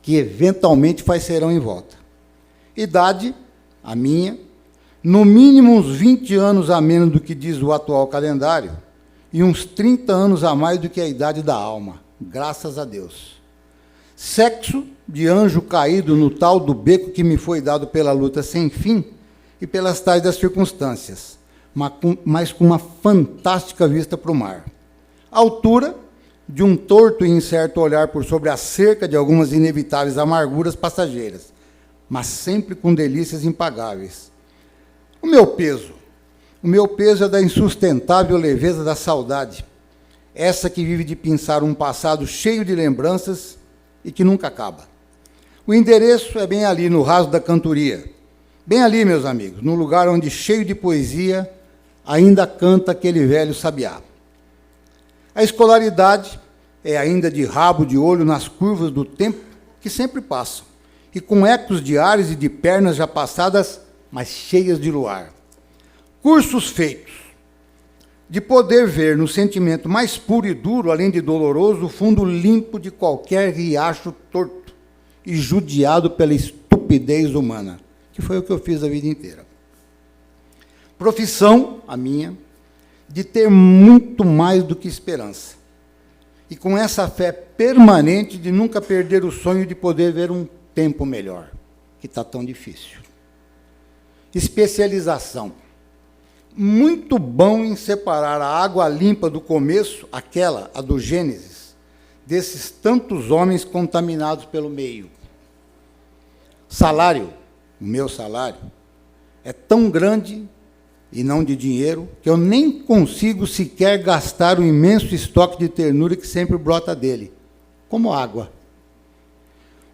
que eventualmente faz serão em volta. Idade, a minha, no mínimo uns 20 anos a menos do que diz o atual calendário, e uns 30 anos a mais do que a idade da alma, graças a Deus. Sexo de anjo caído no tal do beco que me foi dado pela luta sem fim e pelas tais das circunstâncias, mas com uma fantástica vista para o mar. Altura de um torto e incerto olhar por sobre a cerca de algumas inevitáveis amarguras passageiras, mas sempre com delícias impagáveis. O meu peso é da insustentável leveza da saudade, essa que vive de pensar um passado cheio de lembranças e que nunca acaba. O endereço é bem ali, no raso da cantoria, bem ali, meus amigos, no lugar onde, cheio de poesia, ainda canta aquele velho sabiá. A escolaridade é ainda de rabo de olho nas curvas do tempo que sempre passam, e com ecos de ares e de pernas já passadas, mas cheias de luar. Cursos feitos, de poder ver no sentimento mais puro e duro, além de doloroso, o fundo limpo de qualquer riacho torto e judiado pela estupidez humana, que foi o que eu fiz a vida inteira. Profissão, a minha, de ter muito mais do que esperança. E com essa fé permanente de nunca perder o sonho de poder ver um tempo melhor, que está tão difícil. Especialização. Muito bom em separar a água limpa do começo, aquela, a do Gênesis, desses tantos homens contaminados pelo meio. Salário, o meu salário, é tão grande, e não de dinheiro, que eu nem consigo sequer gastar o imenso estoque de ternura que sempre brota dele, como água.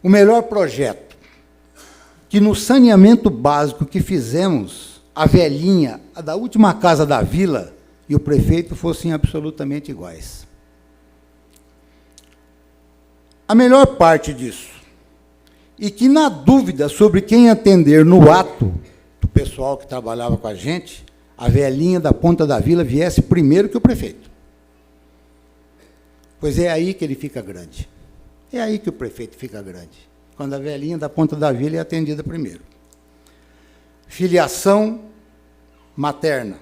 O melhor projeto, que no saneamento básico que fizemos, a velhinha, a da última casa da vila, e o prefeito fossem absolutamente iguais. A melhor parte disso, e que, na dúvida sobre quem atender no ato, do pessoal que trabalhava com a gente, a velhinha da ponta da vila viesse primeiro que o prefeito. Pois é aí que ele fica grande. É aí que o prefeito fica grande, quando a velhinha da ponta da vila é atendida primeiro. Filiação materna.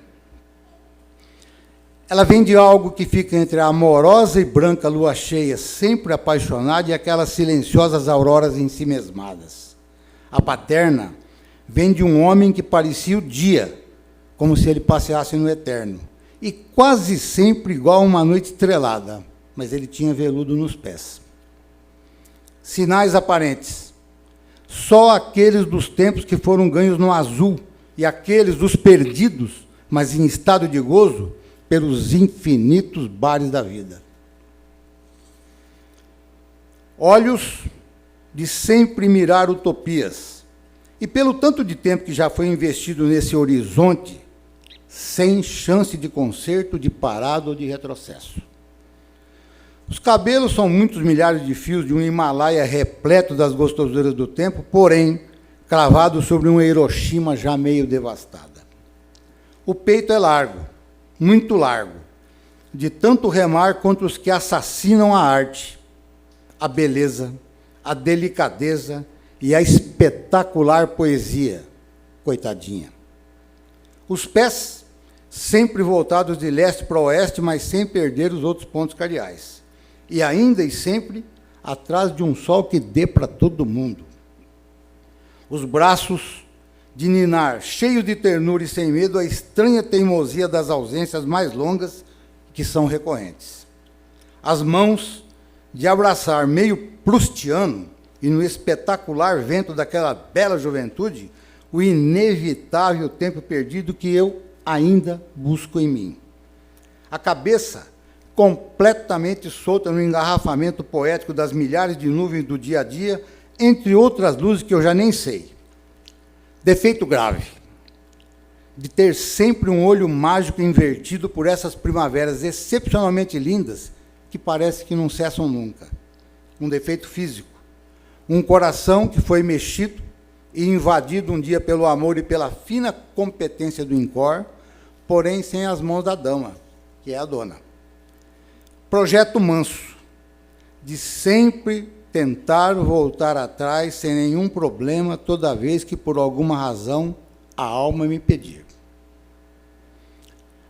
Ela vem de algo que fica entre a amorosa e branca lua cheia, sempre apaixonada, e aquelas silenciosas auroras ensimesmadas. A paterna vem de um homem que parecia o dia, como se ele passeasse no eterno, e quase sempre igual a uma noite estrelada, mas ele tinha veludo nos pés. Sinais aparentes. Só aqueles dos tempos que foram ganhos no azul, e aqueles dos perdidos, mas em estado de gozo, pelos infinitos bares da vida. Olhos de sempre mirar utopias, e pelo tanto de tempo que já foi investido nesse horizonte, sem chance de conserto, de parada ou de retrocesso. Os cabelos são muitos milhares de fios de um Himalaia repleto das gostosuras do tempo, porém, cravado sobre uma Hiroshima já meio devastada. O peito é largo, muito largo, de tanto remar contra os que assassinam a arte, a beleza, a delicadeza e a espetacular poesia, coitadinha. Os pés, sempre voltados de leste para oeste, mas sem perder os outros pontos cardeais. E ainda e sempre atrás de um sol que dê para todo mundo. Os braços de ninar, cheios de ternura e sem medo, a estranha teimosia das ausências mais longas que são recorrentes. As mãos de abraçar meio prustiano, e no espetacular vento daquela bela juventude, o inevitável tempo perdido que eu ainda busco em mim. A cabeça completamente solta no engarrafamento poético das milhares de nuvens do dia a dia, entre outras luzes que eu já nem sei. Defeito grave, de ter sempre um olho mágico invertido por essas primaveras excepcionalmente lindas, que parece que não cessam nunca. Um defeito físico, um coração que foi mexido e invadido um dia pelo amor e pela fina competência do INCOR, porém sem as mãos da dama, que é a dona. Projeto manso, de sempre tentar voltar atrás sem nenhum problema, toda vez que, por alguma razão, a alma me pedir.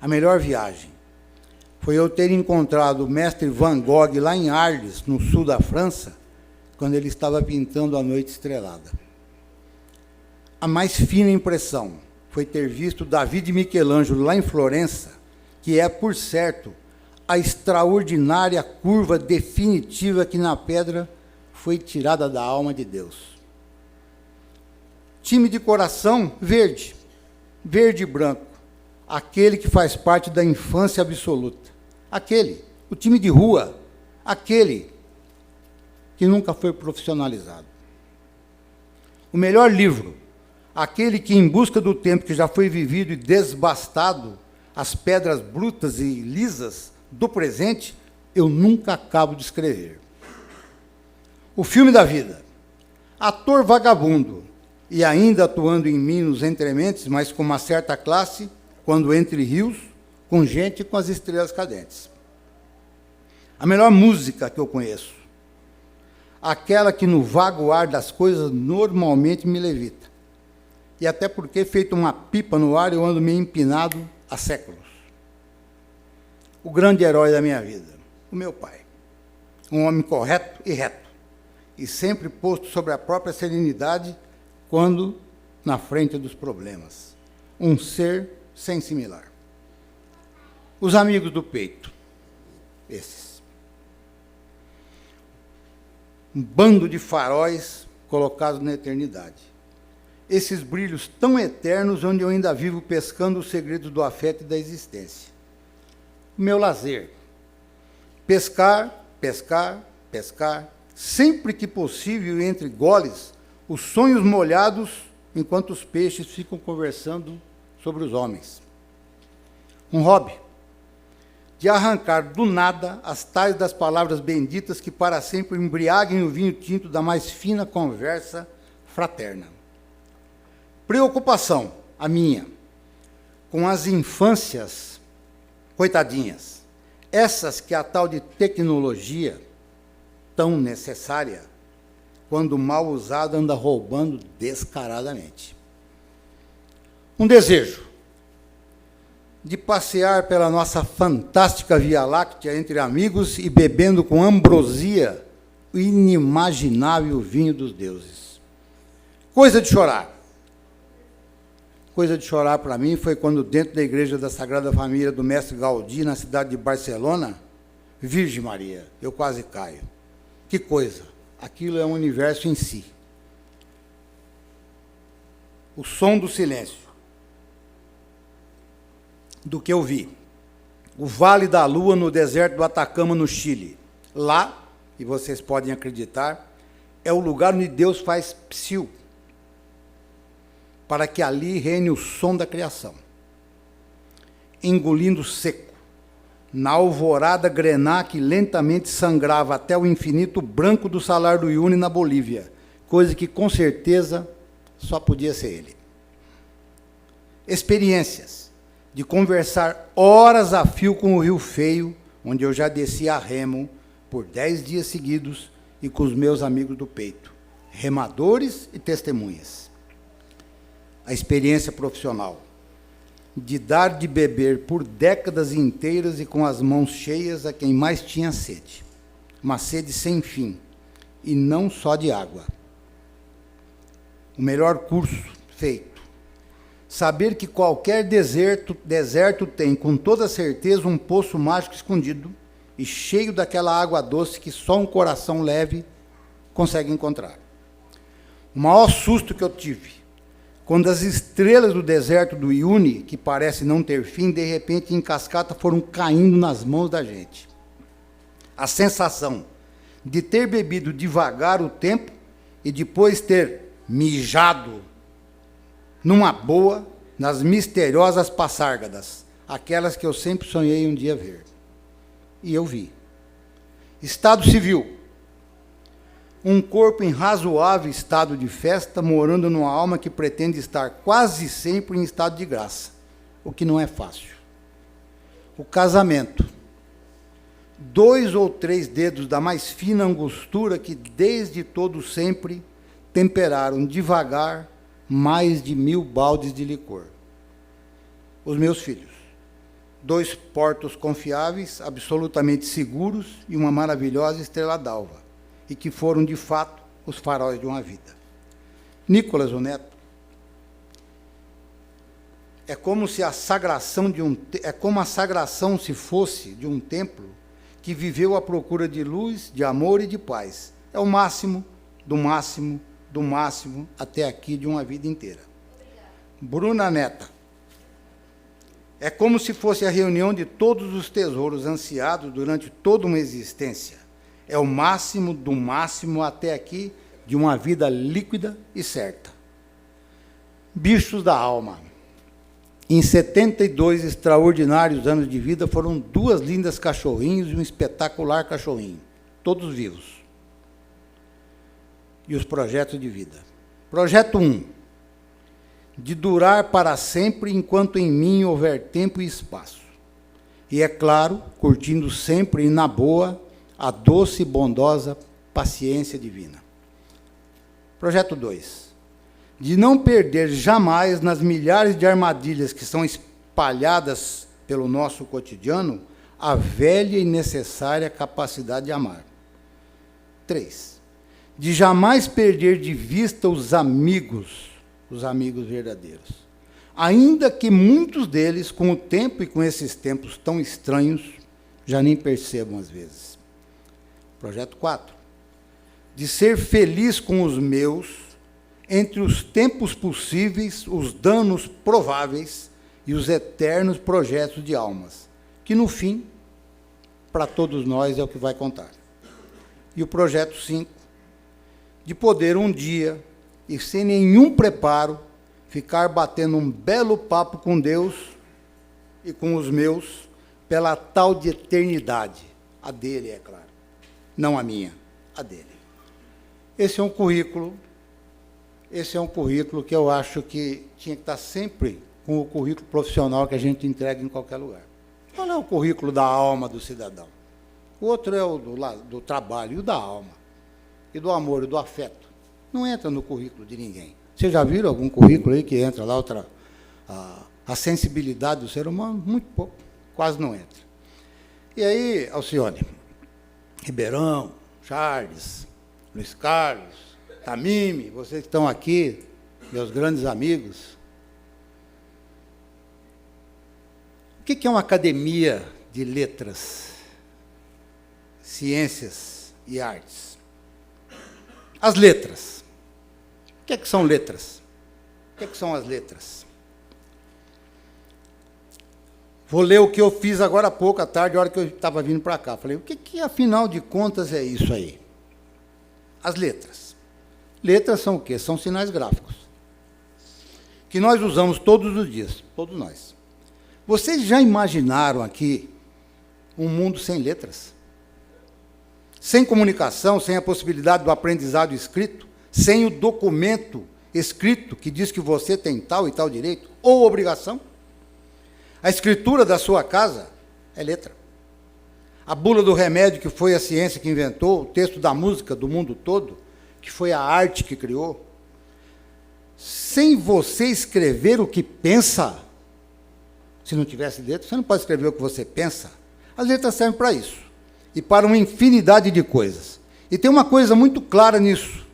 A melhor viagem foi eu ter encontrado o mestre Van Gogh lá em Arles, no sul da França, quando ele estava pintando A Noite Estrelada. A mais fina impressão foi ter visto Davi de Michelangelo lá em Florença, que é, por certo, a extraordinária curva definitiva que na pedra foi tirada da alma de Deus. Time de coração, verde, verde e branco, aquele que faz parte da infância absoluta. Aquele, o time de rua, aquele que nunca foi profissionalizado. O melhor livro, aquele que, em busca do tempo que já foi vivido e desbastado, as pedras brutas e lisas do presente, eu nunca acabo de escrever. O filme da vida, ator vagabundo, e ainda atuando em mim nos entrementes, mas com uma certa classe, quando entre rios, com gente com as estrelas cadentes. A melhor música que eu conheço, aquela que no vago ar das coisas normalmente me levita. E até porque, feito uma pipa no ar, eu ando meio empinado há séculos. O grande herói da minha vida, o meu pai. Um homem correto e reto, e sempre posto sobre a própria serenidade quando na frente dos problemas. Um ser sem similar. Os amigos do peito, esses. Um bando de faróis colocados na eternidade. Esses brilhos tão eternos onde eu ainda vivo pescando os segredos do afeto e da existência. O meu lazer. Pescar, pescar, pescar, sempre que possível, entre goles, os sonhos molhados, enquanto os peixes ficam conversando sobre os homens. Um hobby. De arrancar do nada as tais das palavras benditas que para sempre embriaguem o vinho tinto da mais fina conversa fraterna. Preocupação, a minha, com as infâncias, coitadinhas, essas que a tal de tecnologia, tão necessária, quando mal usada, anda roubando descaradamente. Um desejo de passear pela nossa fantástica Via Láctea entre amigos e bebendo com ambrosia o inimaginável vinho dos deuses. Coisa de chorar. Coisa de chorar para mim foi quando, dentro da igreja da Sagrada Família do Mestre Gaudí, na cidade de Barcelona, Virgem Maria, eu quase caio. Que coisa! Aquilo é um universo em si. O som do silêncio. Do que eu vi. O Vale da Lua no deserto do Atacama, no Chile. Lá, e vocês podem acreditar, é o lugar onde Deus faz psiu, para que ali reine o som da criação. Engolindo seco, na alvorada grená que lentamente sangrava até o infinito branco do Salar do Uyuni na Bolívia, coisa que com certeza só podia ser ele. Experiências de conversar horas a fio com o Rio Feio, onde eu já desci a remo por 10 dias seguidos e com os meus amigos do peito, remadores e testemunhas. A experiência profissional de dar de beber por décadas inteiras e com as mãos cheias a quem mais tinha sede. Uma sede sem fim, e não só de água. O melhor curso feito. Saber que qualquer deserto tem, com toda certeza, um poço mágico escondido e cheio daquela água doce que só um coração leve consegue encontrar. O maior susto que eu tive, quando as estrelas do deserto do Uyuni, que parece não ter fim, de repente, em cascata, foram caindo nas mãos da gente. A sensação de ter bebido devagar o tempo e depois ter mijado numa boa nas misteriosas passárgadas, aquelas que eu sempre sonhei um dia ver. E eu vi. Estado civil. Um corpo em razoável estado de festa, morando numa alma que pretende estar quase sempre em estado de graça, o que não é fácil. O casamento. 2 ou 3 dedos da mais fina angostura que, desde todo sempre, temperaram devagar mais de 1000 baldes de licor. Os meus filhos. 2 portos confiáveis, absolutamente seguros, e uma maravilhosa estrela d'alva, e que foram, de fato, os faróis de uma vida. Nicolas, o neto, é como se a sagração se fosse de um templo que viveu à procura de luz, de amor e de paz. É o máximo, do máximo, do máximo, até aqui de uma vida inteira. Bruna Neta, é como se fosse a reunião de todos os tesouros ansiados durante toda uma existência. É o máximo, do máximo, até aqui, de uma vida líquida e certa. Bichos da alma. Em 72 extraordinários anos de vida, foram 2 lindas cachorrinhos e um espetacular cachorrinho, todos vivos. E os projetos de vida. Projeto 1. De durar para sempre enquanto em mim houver tempo e espaço. E, é claro, curtindo sempre e na boa a doce e bondosa paciência divina. Projeto 2. De não perder jamais nas milhares de armadilhas que são espalhadas pelo nosso cotidiano a velha e necessária capacidade de amar. 3. De jamais perder de vista os amigos verdadeiros. Ainda que muitos deles, com o tempo e com esses tempos tão estranhos, já nem percebam às vezes. Projeto 4. De ser feliz com os meus, entre os tempos possíveis, os danos prováveis e os eternos projetos de almas, que, no fim, para todos nós, é o que vai contar. E o projeto 5, de poder um dia, e sem nenhum preparo, ficar batendo um belo papo com Deus e com os meus, pela tal de eternidade. A dele, é claro. Não a minha, a dele. Esse é um currículo que eu acho que tinha que estar sempre com o currículo profissional que a gente entrega em qualquer lugar. Qual é o currículo da alma do cidadão? O outro é o do trabalho, e o da alma, e do amor, e do afeto. Não entra no currículo de ninguém. Vocês já viram algum currículo aí que entra lá a sensibilidade do ser humano? Muito pouco, quase não entra. E aí, Alcione, Ribeirão, Charles, Luiz Carlos, Tamime, vocês que estão aqui, meus grandes amigos. O que é uma academia de letras, ciências e artes? As letras. O que são letras? O que são as letras? Vou ler o que eu fiz agora há pouco, à tarde, a hora que eu estava vindo para cá. Falei, o que, afinal de contas, é isso aí? As letras. Letras são o quê? São sinais gráficos, que nós usamos todos os dias, todos nós. Vocês já imaginaram aqui um mundo sem letras? Sem comunicação, sem a possibilidade do aprendizado escrito, sem o documento escrito que diz que você tem tal e tal direito ou obrigação? A escritura da sua casa é letra. A bula do remédio, que foi a ciência que inventou, o texto da música do mundo todo, que foi a arte que criou. Sem você escrever o que pensa, se não tivesse letra, você não pode escrever o que você pensa. As letras servem para isso, e para uma infinidade de coisas. E tem uma coisa muito clara nisso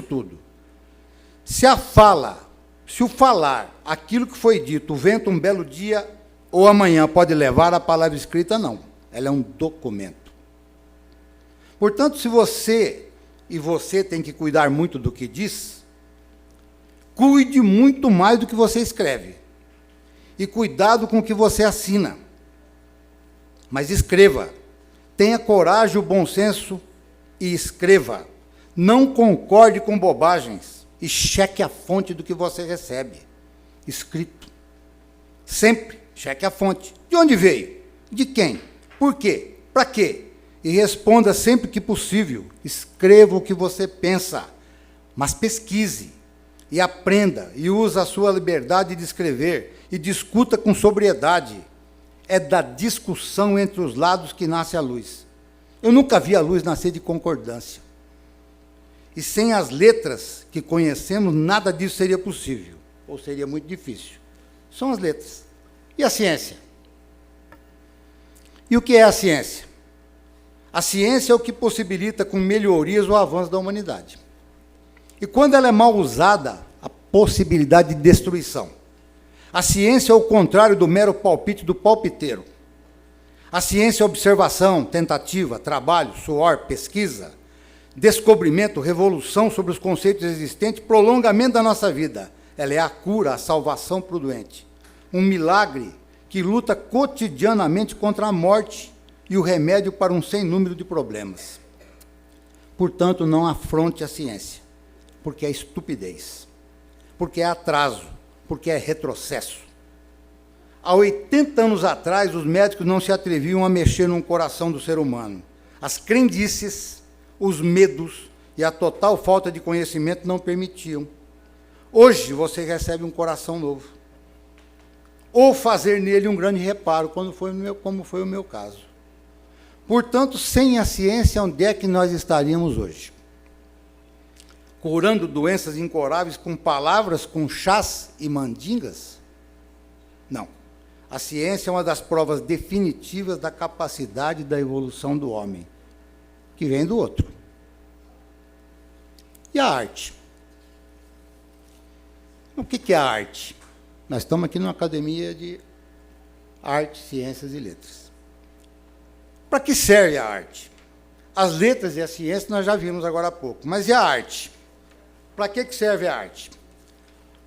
tudo. Se o falar, aquilo que foi dito, o vento um belo dia ou amanhã pode levar a palavra escrita, não. Ela é um documento. Portanto, se você tem que cuidar muito do que diz, cuide muito mais do que você escreve. E cuidado com o que você assina. Mas escreva. Tenha coragem, o bom senso e escreva. Não concorde com bobagens e cheque a fonte do que você recebe. Escrito. Sempre cheque a fonte. De onde veio? De quem? Por quê? Para quê? E responda sempre que possível. Escreva o que você pensa, mas pesquise e aprenda e use a sua liberdade de escrever e discuta com sobriedade. É da discussão entre os lados que nasce a luz. Eu nunca vi a luz nascer de concordância. E sem as letras que conhecemos, nada disso seria possível, ou seria muito difícil. São as letras. E a ciência? E o que é a ciência? A ciência é o que possibilita com melhorias o avanço da humanidade. E quando ela é mal usada, a possibilidade de destruição. A ciência é o contrário do mero palpite do palpiteiro. A ciência é observação, tentativa, trabalho, suor, pesquisa, descobrimento, revolução sobre os conceitos existentes, prolongamento da nossa vida. Ela é a cura, a salvação para o doente. Um milagre que luta cotidianamente contra a morte e o remédio para um sem número de problemas. Portanto, não afronte a ciência, porque é estupidez, porque é atraso, porque é retrocesso. Há 80 anos atrás, os médicos não se atreviam a mexer no coração do ser humano. As crendices, os medos e a total falta de conhecimento não permitiam. Hoje, você recebe um coração novo. Ou fazer nele um grande reparo, como foi o meu caso. Portanto, sem a ciência, onde é que nós estaríamos hoje? Curando doenças incuráveis com palavras, com chás e mandingas? Não. A ciência é uma das provas definitivas da capacidade da evolução do homem, que vem do outro. E a arte? O que é a arte? Nós estamos aqui numa academia de arte, ciências e letras. Para que serve a arte? As letras e a ciência nós já vimos agora há pouco, mas e a arte? Para que serve a arte?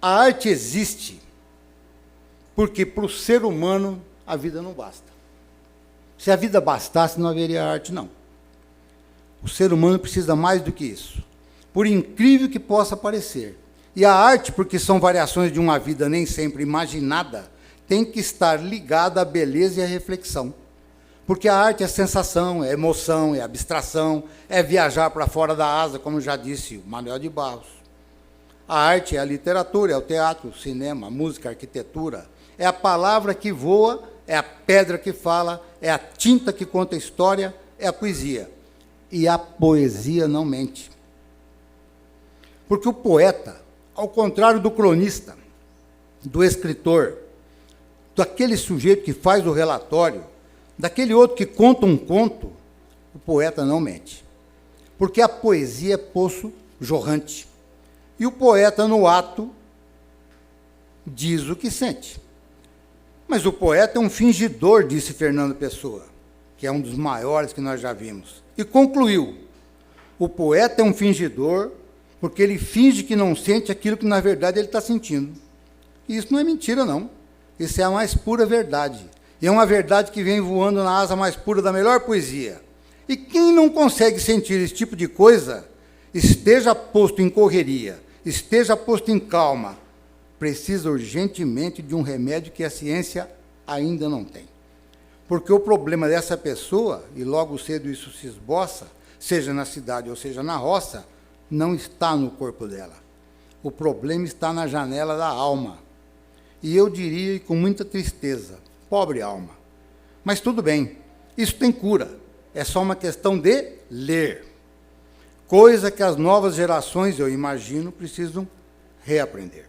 A arte existe porque para o ser humano a vida não basta. Se a vida bastasse, não haveria arte, não. O ser humano precisa mais do que isso, por incrível que possa parecer. E a arte, porque são variações de uma vida nem sempre imaginada, tem que estar ligada à beleza e à reflexão. Porque a arte é sensação, é emoção, é abstração, é viajar para fora da asa, como já disse o Manuel de Barros. A arte é a literatura, é o teatro, o cinema, a música, a arquitetura. É a palavra que voa, é a pedra que fala, é a tinta que conta a história, é a poesia. E a poesia não mente. Porque o poeta, ao contrário do cronista, do escritor, daquele sujeito que faz o relatório, daquele outro que conta um conto, o poeta não mente. Porque a poesia é poço jorrante. E o poeta, no ato, diz o que sente. Mas o poeta é um fingidor, disse Fernando Pessoa, que é um dos maiores que nós já vimos. E concluiu, o poeta é um fingidor porque ele finge que não sente aquilo que, na verdade, ele está sentindo. E isso não é mentira, não. Isso é a mais pura verdade. E é uma verdade que vem voando na asa mais pura da melhor poesia. E quem não consegue sentir esse tipo de coisa, esteja posto em correria, esteja posto em calma, precisa urgentemente de um remédio que a ciência ainda não tem. Porque o problema dessa pessoa, e logo cedo isso se esboça, seja na cidade ou seja na roça, não está no corpo dela. O problema está na janela da alma. E eu diria, com muita tristeza, pobre alma. Mas tudo bem, isso tem cura. É só uma questão de ler. Coisa que as novas gerações, eu imagino, precisam reaprender.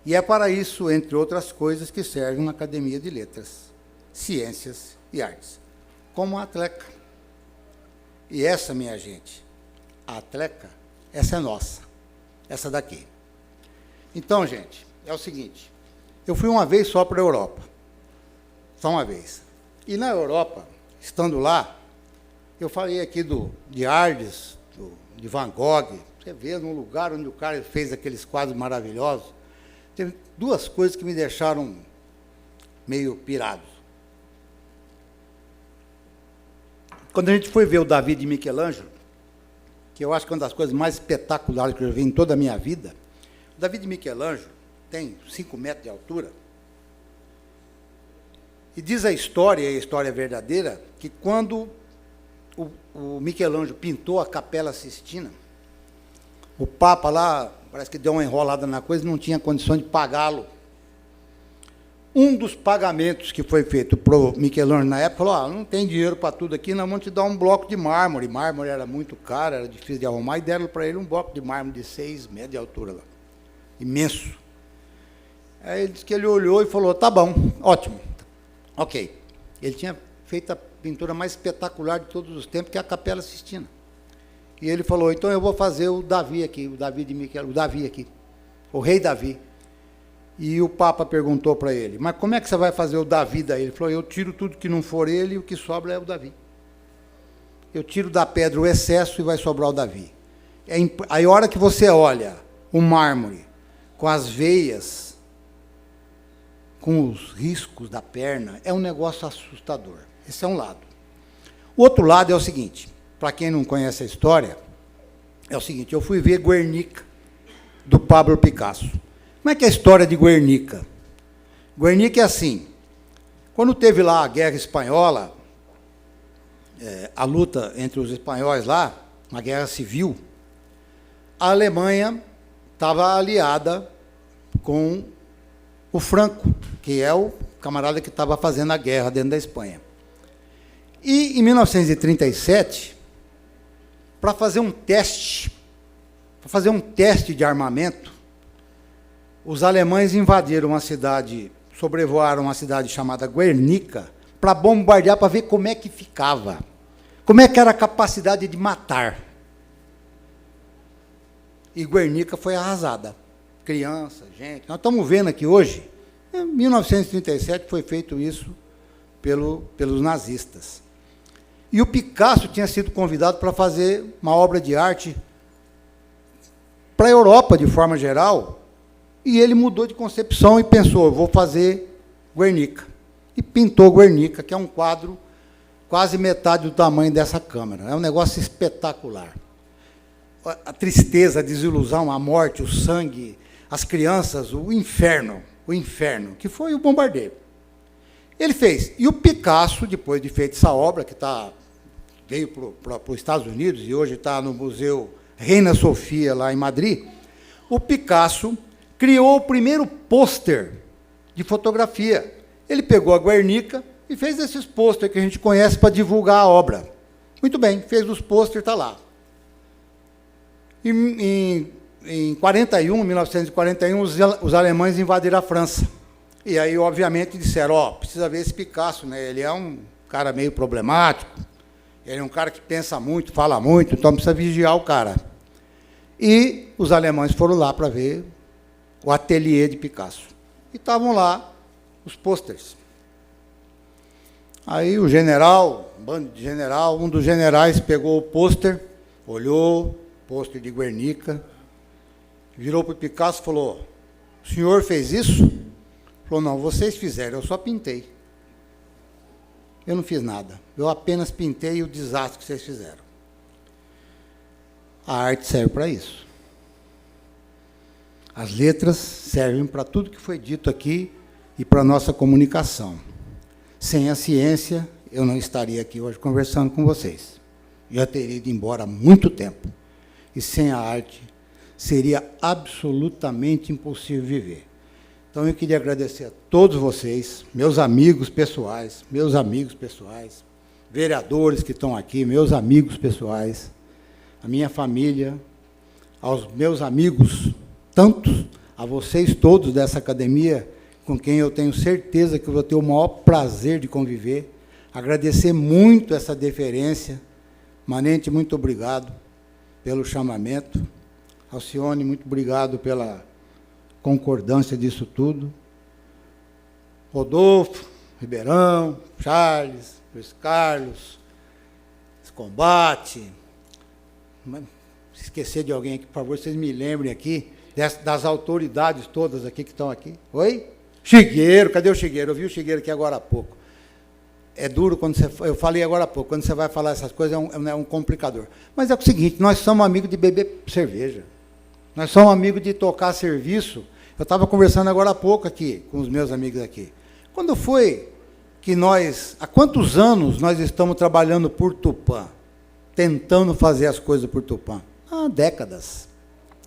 E é para isso, entre outras coisas, que serve uma academia de letras, ciências e artes, como a Atleca. E essa, minha gente, a Atleca, essa é nossa, essa daqui. Então, gente, é o seguinte, eu fui uma vez só para a Europa, só uma vez. E na Europa, estando lá, eu falei aqui de Ardes, de Van Gogh, você vê num lugar onde o cara fez aqueles quadros maravilhosos. Teve duas coisas que me deixaram meio pirado. Quando a gente foi ver o Davi de Michelangelo, que eu acho que é uma das coisas mais espetaculares que eu vi em toda a minha vida, o Davi de Michelangelo tem 5 metros de altura, e diz a história, e a história verdadeira, que quando o Michelangelo pintou a Capela Sistina, o Papa lá, parece que deu uma enrolada na coisa, não tinha condição de pagá-lo. Um dos pagamentos que foi feito para o Michelangelo na época, falou, não tem dinheiro para tudo aqui, nós vamos te dar um bloco de mármore. Mármore era muito caro, era difícil de arrumar, e deram para ele um bloco de mármore de 6 metros de altura, lá, imenso. Aí ele disse que ele olhou e falou, tá bom, ótimo, ok. Ele tinha feito pintura mais espetacular de todos os tempos, que é a Capela Sistina. E ele falou, então eu vou fazer o Davi aqui, o Davi de Miquel, o Davi aqui, o rei Davi. E o Papa perguntou para ele, mas como é que você vai fazer o Davi daí? Ele falou, eu tiro tudo que não for ele e o que sobra é o Davi. Eu tiro da pedra o excesso e vai sobrar o Davi. Aí a hora que você olha o mármore com as veias, com os riscos da perna, é um negócio assustador. Esse é um lado. O outro lado é o seguinte, para quem não conhece a história, é o seguinte, eu fui ver Guernica, do Pablo Picasso. Como é que é a história de Guernica? Guernica é assim, quando teve lá a Guerra Espanhola, a luta entre os espanhóis lá, uma guerra civil, a Alemanha estava aliada com o Franco, que é o camarada que estava fazendo a guerra dentro da Espanha. E, em 1937, para fazer um teste de armamento, os alemães invadiram uma cidade, sobrevoaram uma cidade chamada Guernica, para bombardear, para ver como é que ficava, como é que era a capacidade de matar. E Guernica foi arrasada. Criança, gente. Nós estamos vendo aqui hoje, em 1937 foi feito isso pelos nazistas. E o Picasso tinha sido convidado para fazer uma obra de arte para a Europa, de forma geral, e ele mudou de concepção e pensou, eu vou fazer Guernica. E pintou Guernica, que é um quadro quase metade do tamanho dessa câmera. É um negócio espetacular. A tristeza, a desilusão, a morte, o sangue, as crianças, o inferno, que foi o bombardeio. Ele fez. E o Picasso, depois de feito essa obra, que veio para os Estados Unidos e hoje está no Museu Reina Sofia, lá em Madrid, o Picasso criou o primeiro pôster de fotografia. Ele pegou a Guernica e fez esses pôsteres que a gente conhece para divulgar a obra. Muito bem, fez os pôsteres, está lá. Em 1941, os alemães invadiram a França. E aí, obviamente, disseram, precisa ver esse Picasso, né? Ele é um cara meio problemático, ele é um cara que pensa muito, fala muito, então precisa vigiar o cara. E os alemães foram lá para ver o ateliê de Picasso. E estavam lá os pôsteres. Aí o general, um dos generais pegou o pôster, olhou, pôster de Guernica, virou para o Picasso e falou, o senhor fez isso? Ele falou, não, vocês fizeram, eu só pintei. Eu não fiz nada, eu apenas pintei o desastre que vocês fizeram. A arte serve para isso. As letras servem para tudo que foi dito aqui e para a nossa comunicação. Sem a ciência, eu não estaria aqui hoje conversando com vocês. Já teria ido embora há muito tempo. E sem a arte, seria absolutamente impossível viver. Então, eu queria agradecer a todos vocês, meus amigos pessoais, vereadores que estão aqui, meus amigos pessoais, a minha família, aos meus amigos, tantos, a vocês todos dessa academia, com quem eu tenho certeza que eu vou ter o maior prazer de conviver. Agradecer muito essa deferência. Manente, muito obrigado pelo chamamento. Alcione, muito obrigado pela concordância disso tudo. Rodolfo, Ribeirão, Charles, Luiz Carlos, Combate. Se esquecer de alguém aqui, por favor, vocês me lembrem aqui, das autoridades todas aqui que estão aqui. Oi? Chigueiro, cadê o Chigueiro? Eu vi o Chigueiro aqui agora há pouco. É duro quando você... Eu falei agora há pouco, quando você vai falar essas coisas, é um complicador. Mas é o seguinte, nós somos amigos de beber cerveja. Nós somos amigos de tocar serviço. Eu estava conversando agora há pouco aqui, com os meus amigos aqui. Quando foi que nós... Há quantos anos nós estamos trabalhando por Tupã? Tentando fazer as coisas por Tupã? Há décadas.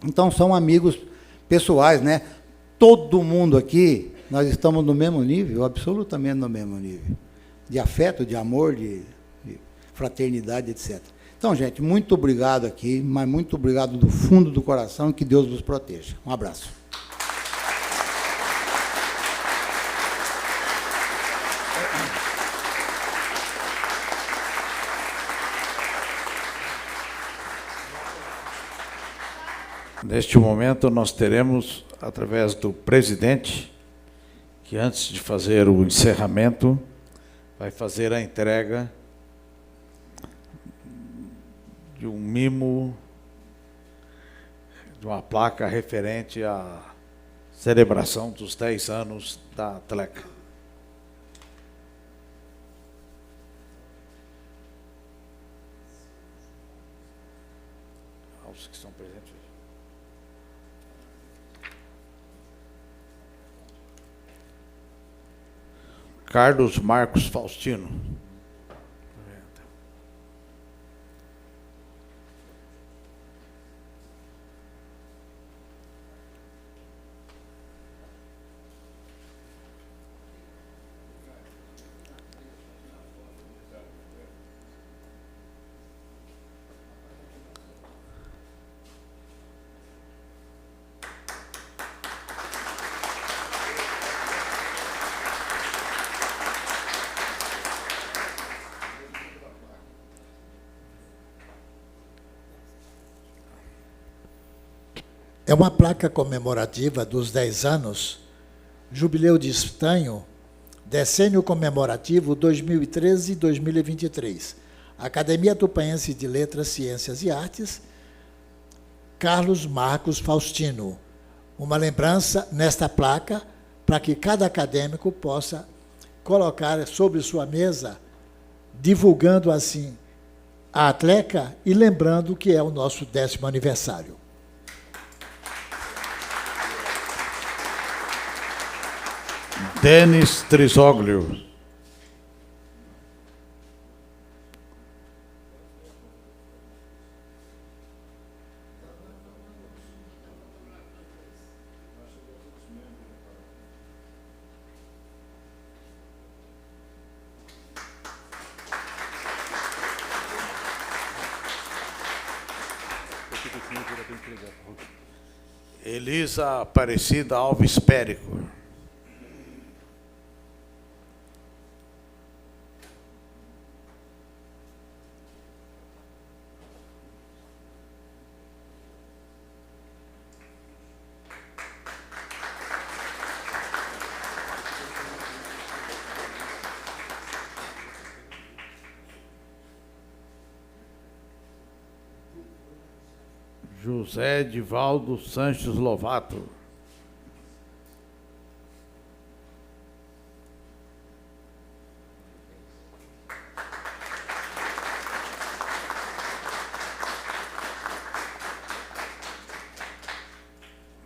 Então, são amigos pessoais, né? Todo mundo aqui, nós estamos no mesmo nível, absolutamente no mesmo nível. De afeto, de amor, de fraternidade, etc. Então, gente, muito obrigado aqui, mas muito obrigado do fundo do coração e que Deus vos proteja. Um abraço. Neste momento, nós teremos, através do presidente, que antes de fazer o encerramento, vai fazer a entrega de um mimo, de uma placa referente à celebração dos 10 anos da Atleca. Aos que estão presentes. Carlos Marcos Faustino. É uma placa comemorativa dos 10 anos, Jubileu de Estanho, Decênio Comemorativo 2013-2023. Academia Tupãense de Letras, Ciências e Artes, Carlos Marcos Faustino. Uma lembrança nesta placa para que cada acadêmico possa colocar sobre sua mesa, divulgando assim a Atleca e lembrando que é o nosso 10º aniversário. Denis Trisoglio. Elisa Aparecida Alves Périco. José Edivaldo Sanches Lovato.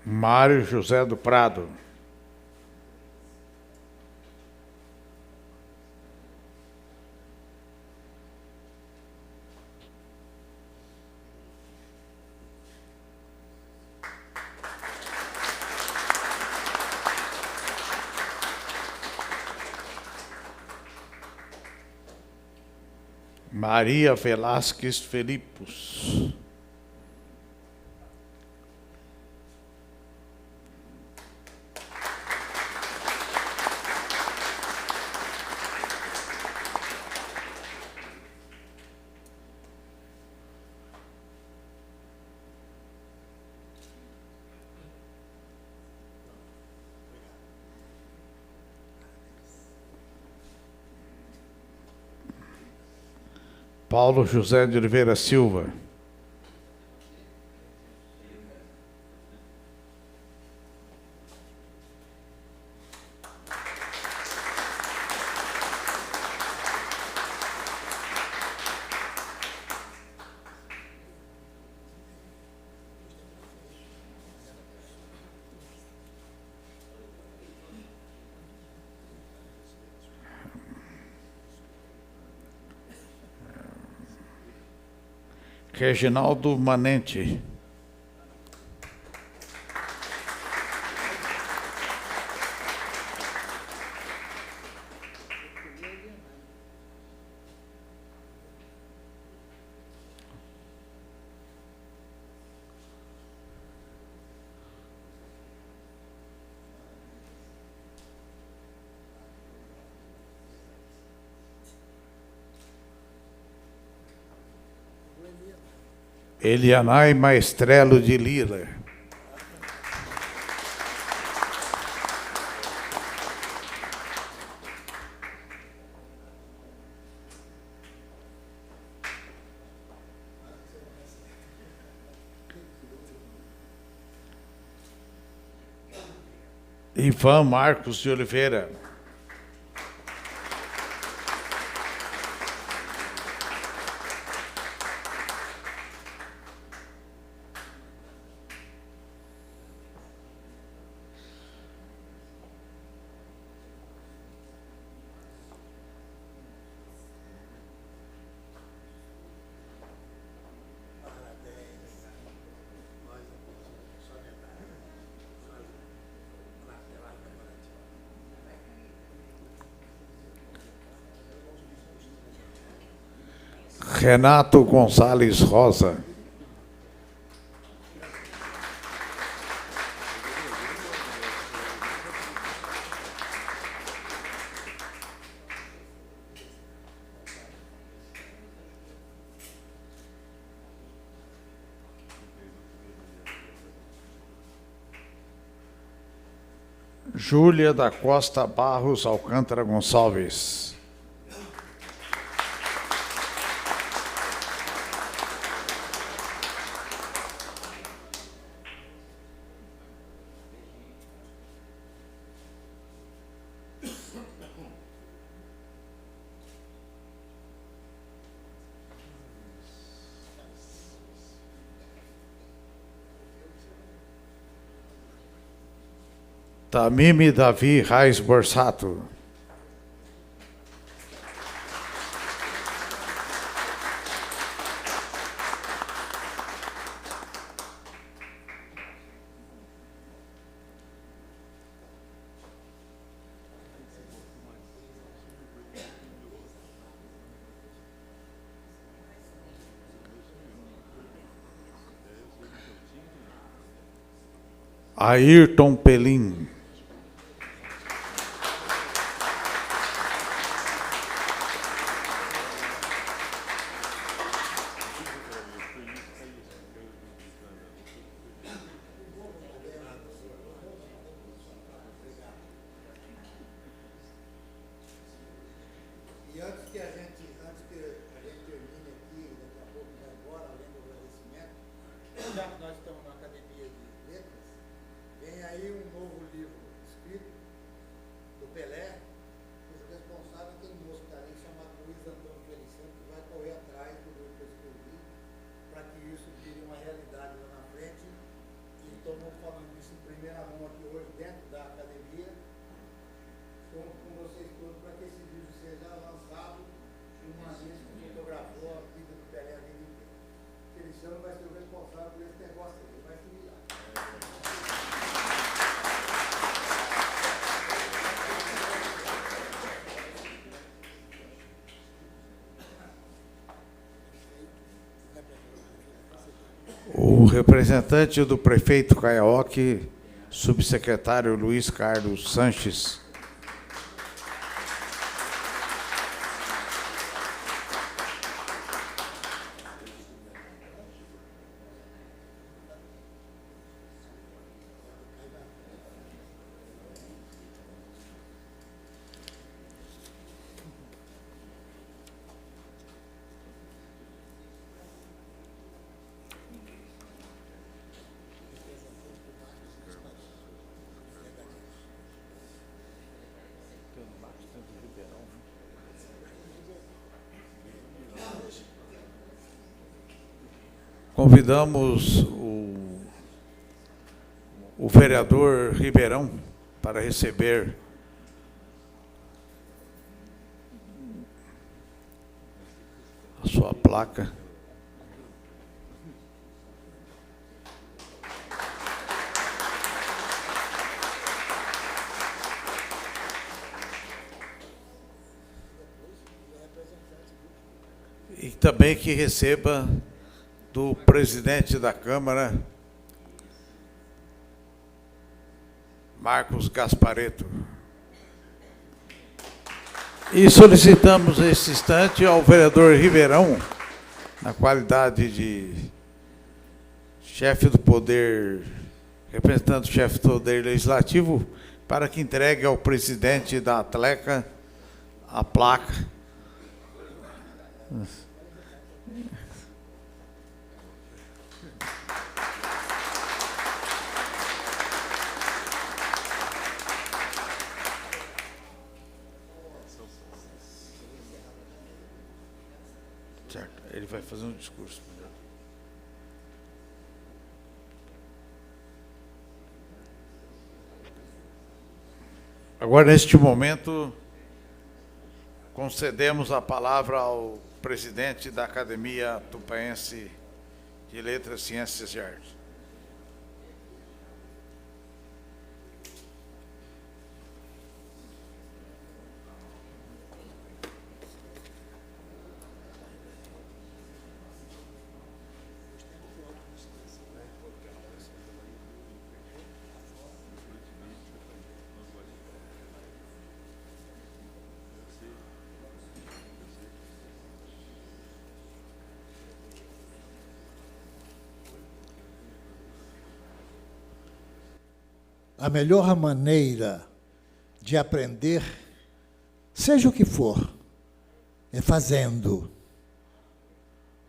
Mário José do Prado. Maria Velasquez Felipos. Paulo José de Oliveira Silva. Reginaldo Manente. Elianai Maestrello de Lira. Ivan Marcos de Oliveira. Renato Gonçalves Rosa. Júlia da Costa Barros Alcântara Gonçalves. Tamimi Davi Reis Borsato. Ayrton Pelim. E antes que a gente termine aqui, daqui a pouco vai embora, além do agradecimento, já que nós estamos na Academia de Letras, vem aí um novo livro escrito do Pelé, cujo responsável é aquele moço que está ali, chamado Luiz Antônio Feliciano, que vai correr atrás do livro que eu escrevi, para que isso vire uma realidade lá na frente. E estou falando isso em primeira mão aqui hoje, dentro da academia. Estou com vocês todos para que esse vídeo seja lançado de uma vez que fotografou a vida do Pelé a vida inteira. Feliciano vai ser o responsável por esse negócio aqui, vai se virar. O representante do prefeito Caiaoque, subsecretário Luiz Carlos Sanches. Convidamos o vereador Ribeirão para receber a sua placa. E também que receba do presidente da Câmara, Marcos Gasparetto. E solicitamos esse instante ao vereador Ribeirão, na qualidade de chefe do poder, representante do chefe do poder legislativo, para que entregue ao presidente da Atleca a placa. Ele vai fazer um discurso. Agora, neste momento, concedemos a palavra ao presidente da Academia Tupaense de Letras, Ciências e Artes. A melhor maneira de aprender, seja o que for, é fazendo.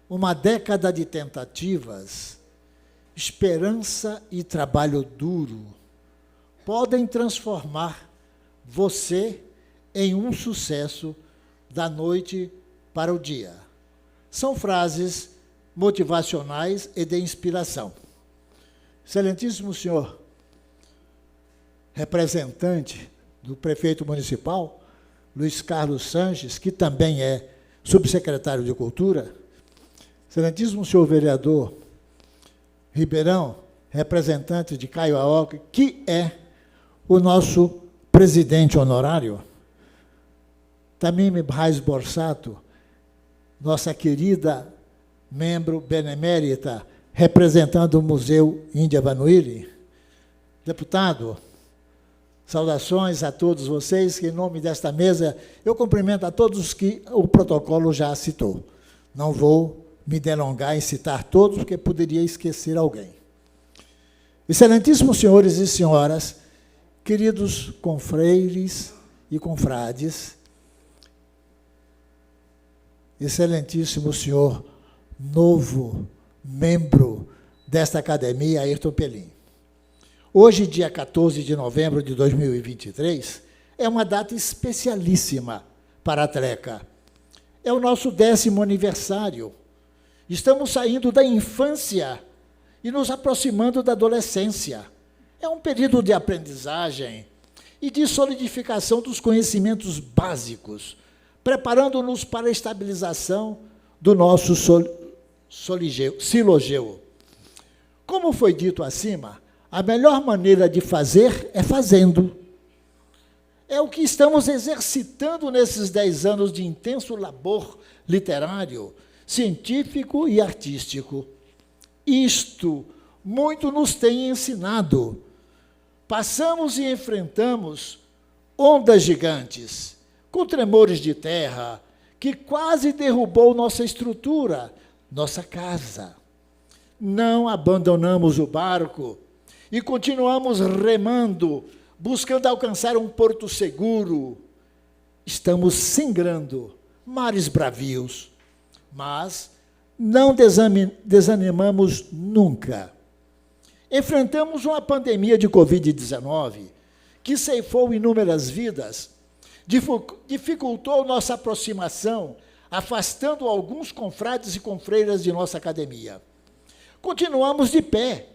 Uma década de tentativas, esperança e trabalho duro podem transformar você em um sucesso da noite para o dia. São frases motivacionais e de inspiração. Excelentíssimo senhor representante do prefeito municipal, Luiz Carlos Sanches, que também é subsecretário de Cultura, excelentíssimo senhor vereador Ribeirão, representante de Caioaoca, que é o nosso presidente honorário, Tamime Braz Borsato, nossa querida membro benemérita, representando o Museu Índia Vanuiri, deputado, saudações a todos vocês, que em nome desta mesa eu cumprimento a todos que o protocolo já citou. Não vou me delongar em citar todos, porque poderia esquecer alguém. Excelentíssimos senhores e senhoras, queridos confreires e confrades, excelentíssimo senhor novo membro desta academia, Ayrton Pelim. Hoje, dia 14 de novembro de 2023, é uma data especialíssima para a Treca. É o nosso 10º aniversário. Estamos saindo da infância e nos aproximando da adolescência. É um período de aprendizagem e de solidificação dos conhecimentos básicos, preparando-nos para a estabilização do nosso silogeu. Como foi dito acima, a melhor maneira de fazer é fazendo. É o que estamos exercitando nesses 10 anos de intenso labor literário, científico e artístico. Isto muito nos tem ensinado. Passamos e enfrentamos ondas gigantes, com tremores de terra, que quase derrubou nossa estrutura, nossa casa. Não abandonamos o barco e continuamos remando, buscando alcançar um porto seguro. Estamos singrando mares bravios, mas não desanimamos nunca. Enfrentamos uma pandemia de Covid-19 que ceifou inúmeras vidas, dificultou nossa aproximação, afastando alguns confrades e confreiras de nossa academia. Continuamos de pé,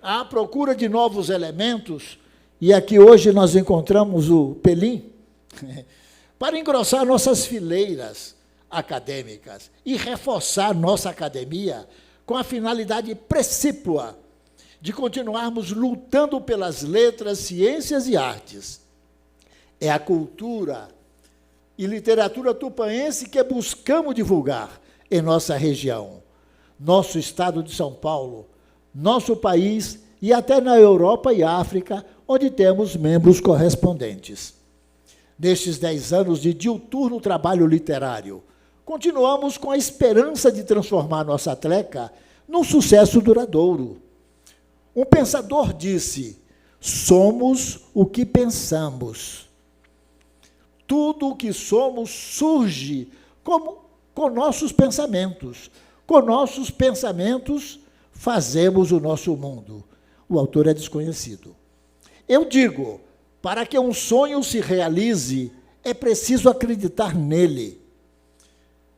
à procura de novos elementos, e aqui hoje nós encontramos o Pelim, para engrossar nossas fileiras acadêmicas e reforçar nossa academia com a finalidade precípua de continuarmos lutando pelas letras, ciências e artes. É a cultura e literatura tupaense que buscamos divulgar em nossa região, nosso estado de São Paulo, nosso país e até na Europa e África, onde temos membros correspondentes. Nestes 10 anos de diuturno trabalho literário, continuamos com a esperança de transformar nossa Treca num sucesso duradouro. Um pensador disse: somos o que pensamos. Tudo o que somos surge com nossos pensamentos. Com nossos pensamentos, fazemos o nosso mundo. O autor é desconhecido. Eu digo, para que um sonho se realize, é preciso acreditar nele.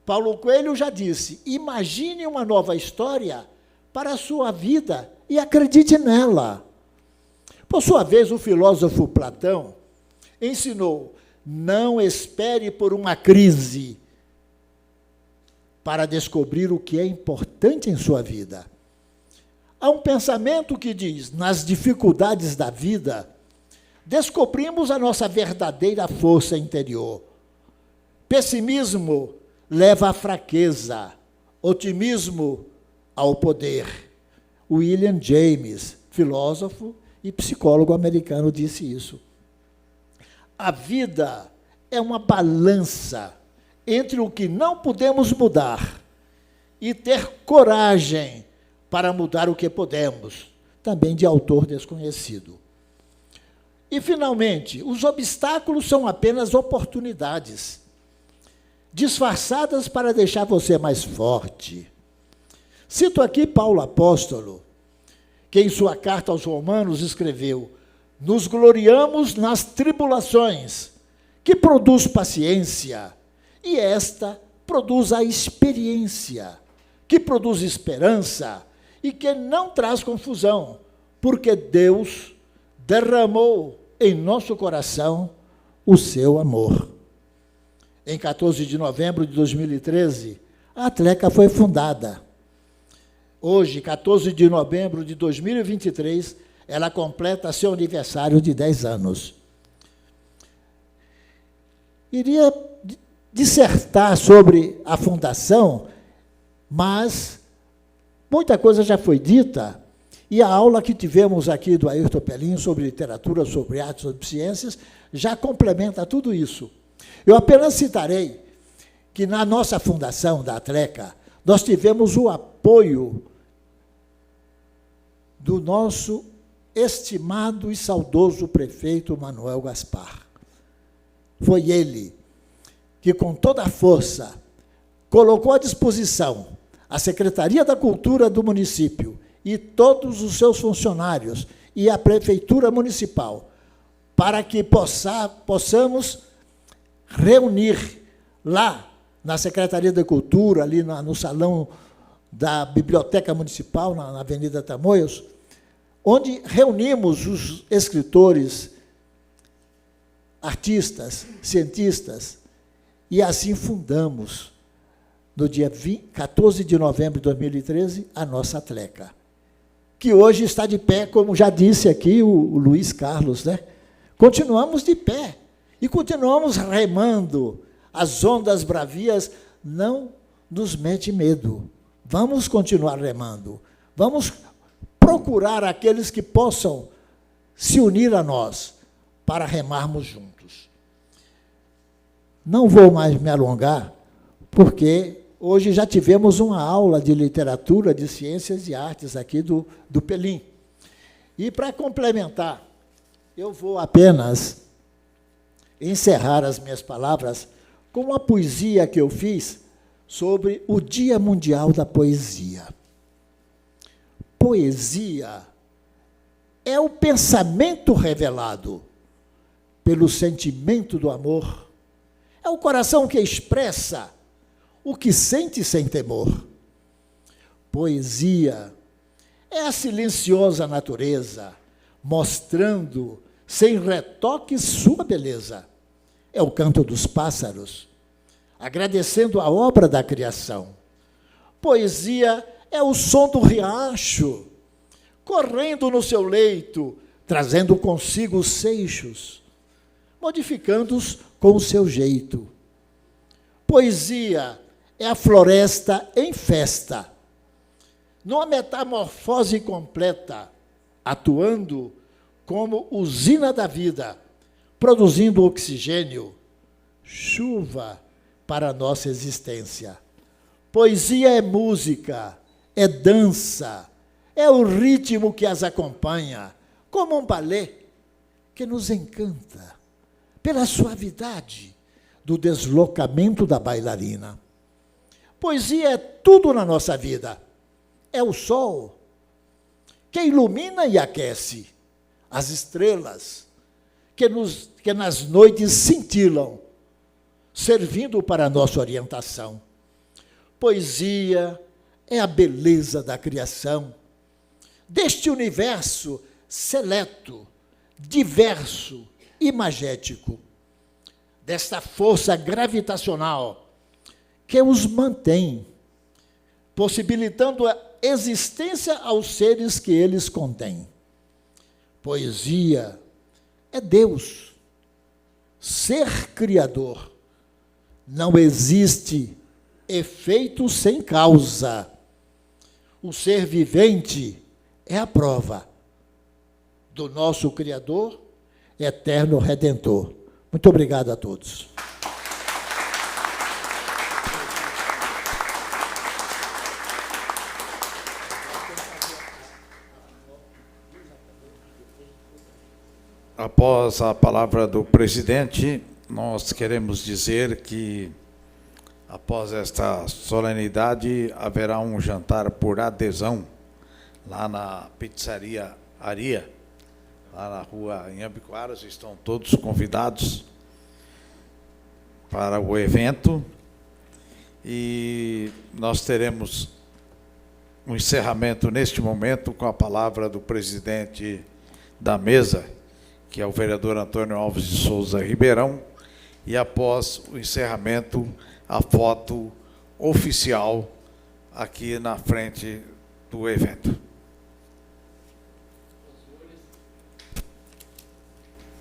Paulo Coelho já disse: imagine uma nova história para a sua vida e acredite nela. Por sua vez, o filósofo Platão ensinou: não espere por uma crise para descobrir o que é importante em sua vida. Há um pensamento que diz: nas dificuldades da vida, descobrimos a nossa verdadeira força interior. Pessimismo leva à fraqueza, otimismo ao poder. William James, filósofo e psicólogo americano, disse isso. A vida é uma balança entre o que não podemos mudar e ter coragem para mudar o que podemos, também de autor desconhecido. E, finalmente, os obstáculos são apenas oportunidades, disfarçadas para deixar você mais forte. Cito aqui Paulo apóstolo, que em sua carta aos Romanos escreveu: nos gloriamos nas tribulações, que produz paciência, e esta produz a experiência, que produz esperança, e que não traz confusão, porque Deus derramou em nosso coração o seu amor. Em 14 de novembro de 2013, a Atleca foi fundada. Hoje, 14 de novembro de 2023, ela completa seu aniversário de 10 anos. Iria dissertar sobre a fundação, mas muita coisa já foi dita, e a aula que tivemos aqui do Ayrton Pelinho sobre literatura, sobre artes, sobre ciências, já complementa tudo isso. Eu apenas citarei que na nossa fundação da Atleca, nós tivemos o apoio do nosso estimado e saudoso prefeito Manuel Gaspar. Foi ele que, com toda a força, colocou à disposição a Secretaria da Cultura do município e todos os seus funcionários e a Prefeitura Municipal, para que possamos reunir lá na Secretaria da Cultura, ali no salão da Biblioteca Municipal, na Avenida Tamoios, onde reunimos os escritores, artistas, cientistas, e assim fundamos, no dia 14 de novembro de 2013, a nossa Atleca, que hoje está de pé, como já disse aqui o Luiz Carlos, né? Continuamos de pé e continuamos remando. As ondas bravias não nos mete medo. Vamos continuar remando. Vamos procurar aqueles que possam se unir a nós para remarmos juntos. Não vou mais me alongar, porque hoje já tivemos uma aula de literatura, de ciências e artes aqui do Pelim. E, para complementar, eu vou apenas encerrar as minhas palavras com uma poesia que eu fiz sobre o Dia Mundial da Poesia. Poesia é o pensamento revelado pelo sentimento do amor. É o coração que expressa o que sente sem temor. Poesia é a silenciosa natureza, mostrando sem retoques sua beleza. É o canto dos pássaros, agradecendo a obra da criação. Poesia é o som do riacho, correndo no seu leito, trazendo consigo os seixos, modificando-os com o seu jeito. Poesia é a floresta em festa, numa metamorfose completa, atuando como usina da vida, produzindo oxigênio, chuva para a nossa existência. Poesia é música, é dança, é o ritmo que as acompanha, como um balé que nos encanta pela suavidade do deslocamento da bailarina. Poesia é tudo na nossa vida. É o sol que ilumina e aquece, as estrelas que nas noites cintilam, servindo para a nossa orientação. Poesia é a beleza da criação, deste universo seleto, diverso e magético, desta força gravitacional que os mantém, possibilitando a existência aos seres que eles contêm. Poesia é Deus, ser criador. Não existe efeito sem causa. O ser vivente é a prova do nosso Criador, eterno Redentor. Muito obrigado a todos. Após a palavra do presidente, nós queremos dizer que, após esta solenidade, haverá um jantar por adesão lá na pizzaria Aria, lá na rua Inhambiquaras. Estão todos convidados para o evento. E nós teremos um encerramento neste momento com a palavra do presidente da mesa, que é o vereador Antônio Alves de Souza Ribeirão, e após o encerramento, a foto oficial aqui na frente do evento.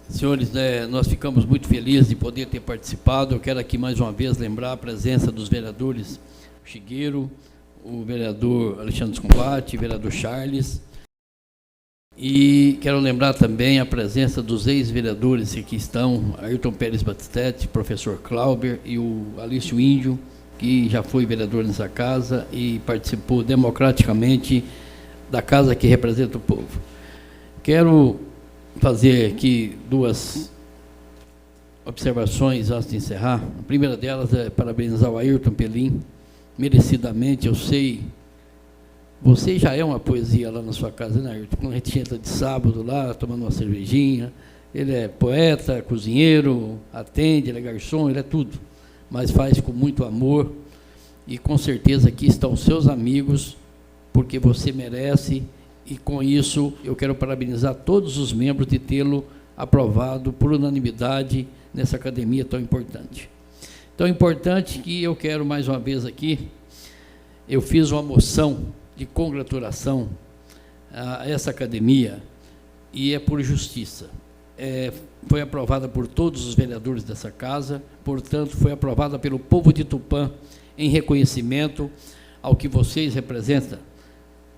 Senhores, nós ficamos muito felizes de poder ter participado. Eu quero aqui mais uma vez lembrar a presença dos vereadores Chigueiro, o vereador Alexandre Scombate, o vereador Charles. E quero lembrar também a presença dos ex-vereadores que aqui estão, Ayrton Pérez Batistetti, professor Clauber e o Alício Índio, que já foi vereador nessa casa e participou democraticamente da casa que representa o povo. Quero fazer aqui duas observações antes de encerrar. A primeira delas é parabenizar o Ayrton Pelim, merecidamente. Eu sei, você já é uma poesia lá na sua casa, né, Ayrton? Quando a gente entra de sábado lá, tomando uma cervejinha, ele é poeta, cozinheiro, atende, ele é garçom, ele é tudo, mas faz com muito amor, e com certeza aqui estão os seus amigos, porque você merece, e com isso eu quero parabenizar todos os membros de tê-lo aprovado por unanimidade nessa academia tão importante. Tão importante que eu quero mais uma vez aqui, eu fiz uma moção de congratulação a essa academia, e é por justiça. Foi aprovada por todos os vereadores dessa casa, portanto, foi aprovada pelo povo de Tupã, em reconhecimento ao que vocês representam,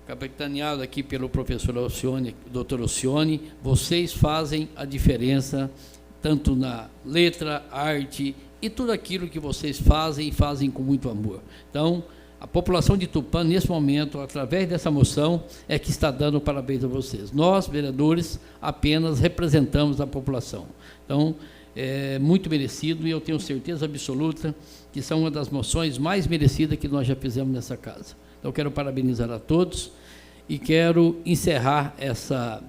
capitaneado aqui pelo professor Alcione, doutor Alcione. Vocês fazem a diferença, tanto na letra, arte, e tudo aquilo que vocês fazem, e fazem com muito amor. Então, a população de Tupã, nesse momento, através dessa moção, é que está dando parabéns a vocês. Nós, vereadores, apenas representamos a população. Então, é muito merecido, e eu tenho certeza absoluta que são uma das moções mais merecidas que nós já fizemos nessa casa. Então, quero parabenizar a todos e quero encerrar essa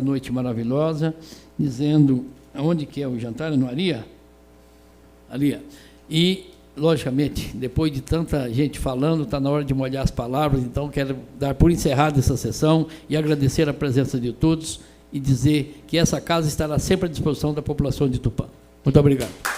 noite maravilhosa, dizendo, onde que é o jantar? No Aria? Ali. E, logicamente, depois de tanta gente falando, está na hora de molhar as palavras, então quero dar por encerrada essa sessão e agradecer a presença de todos e dizer que essa casa estará sempre à disposição da população de Tupã. Muito obrigado.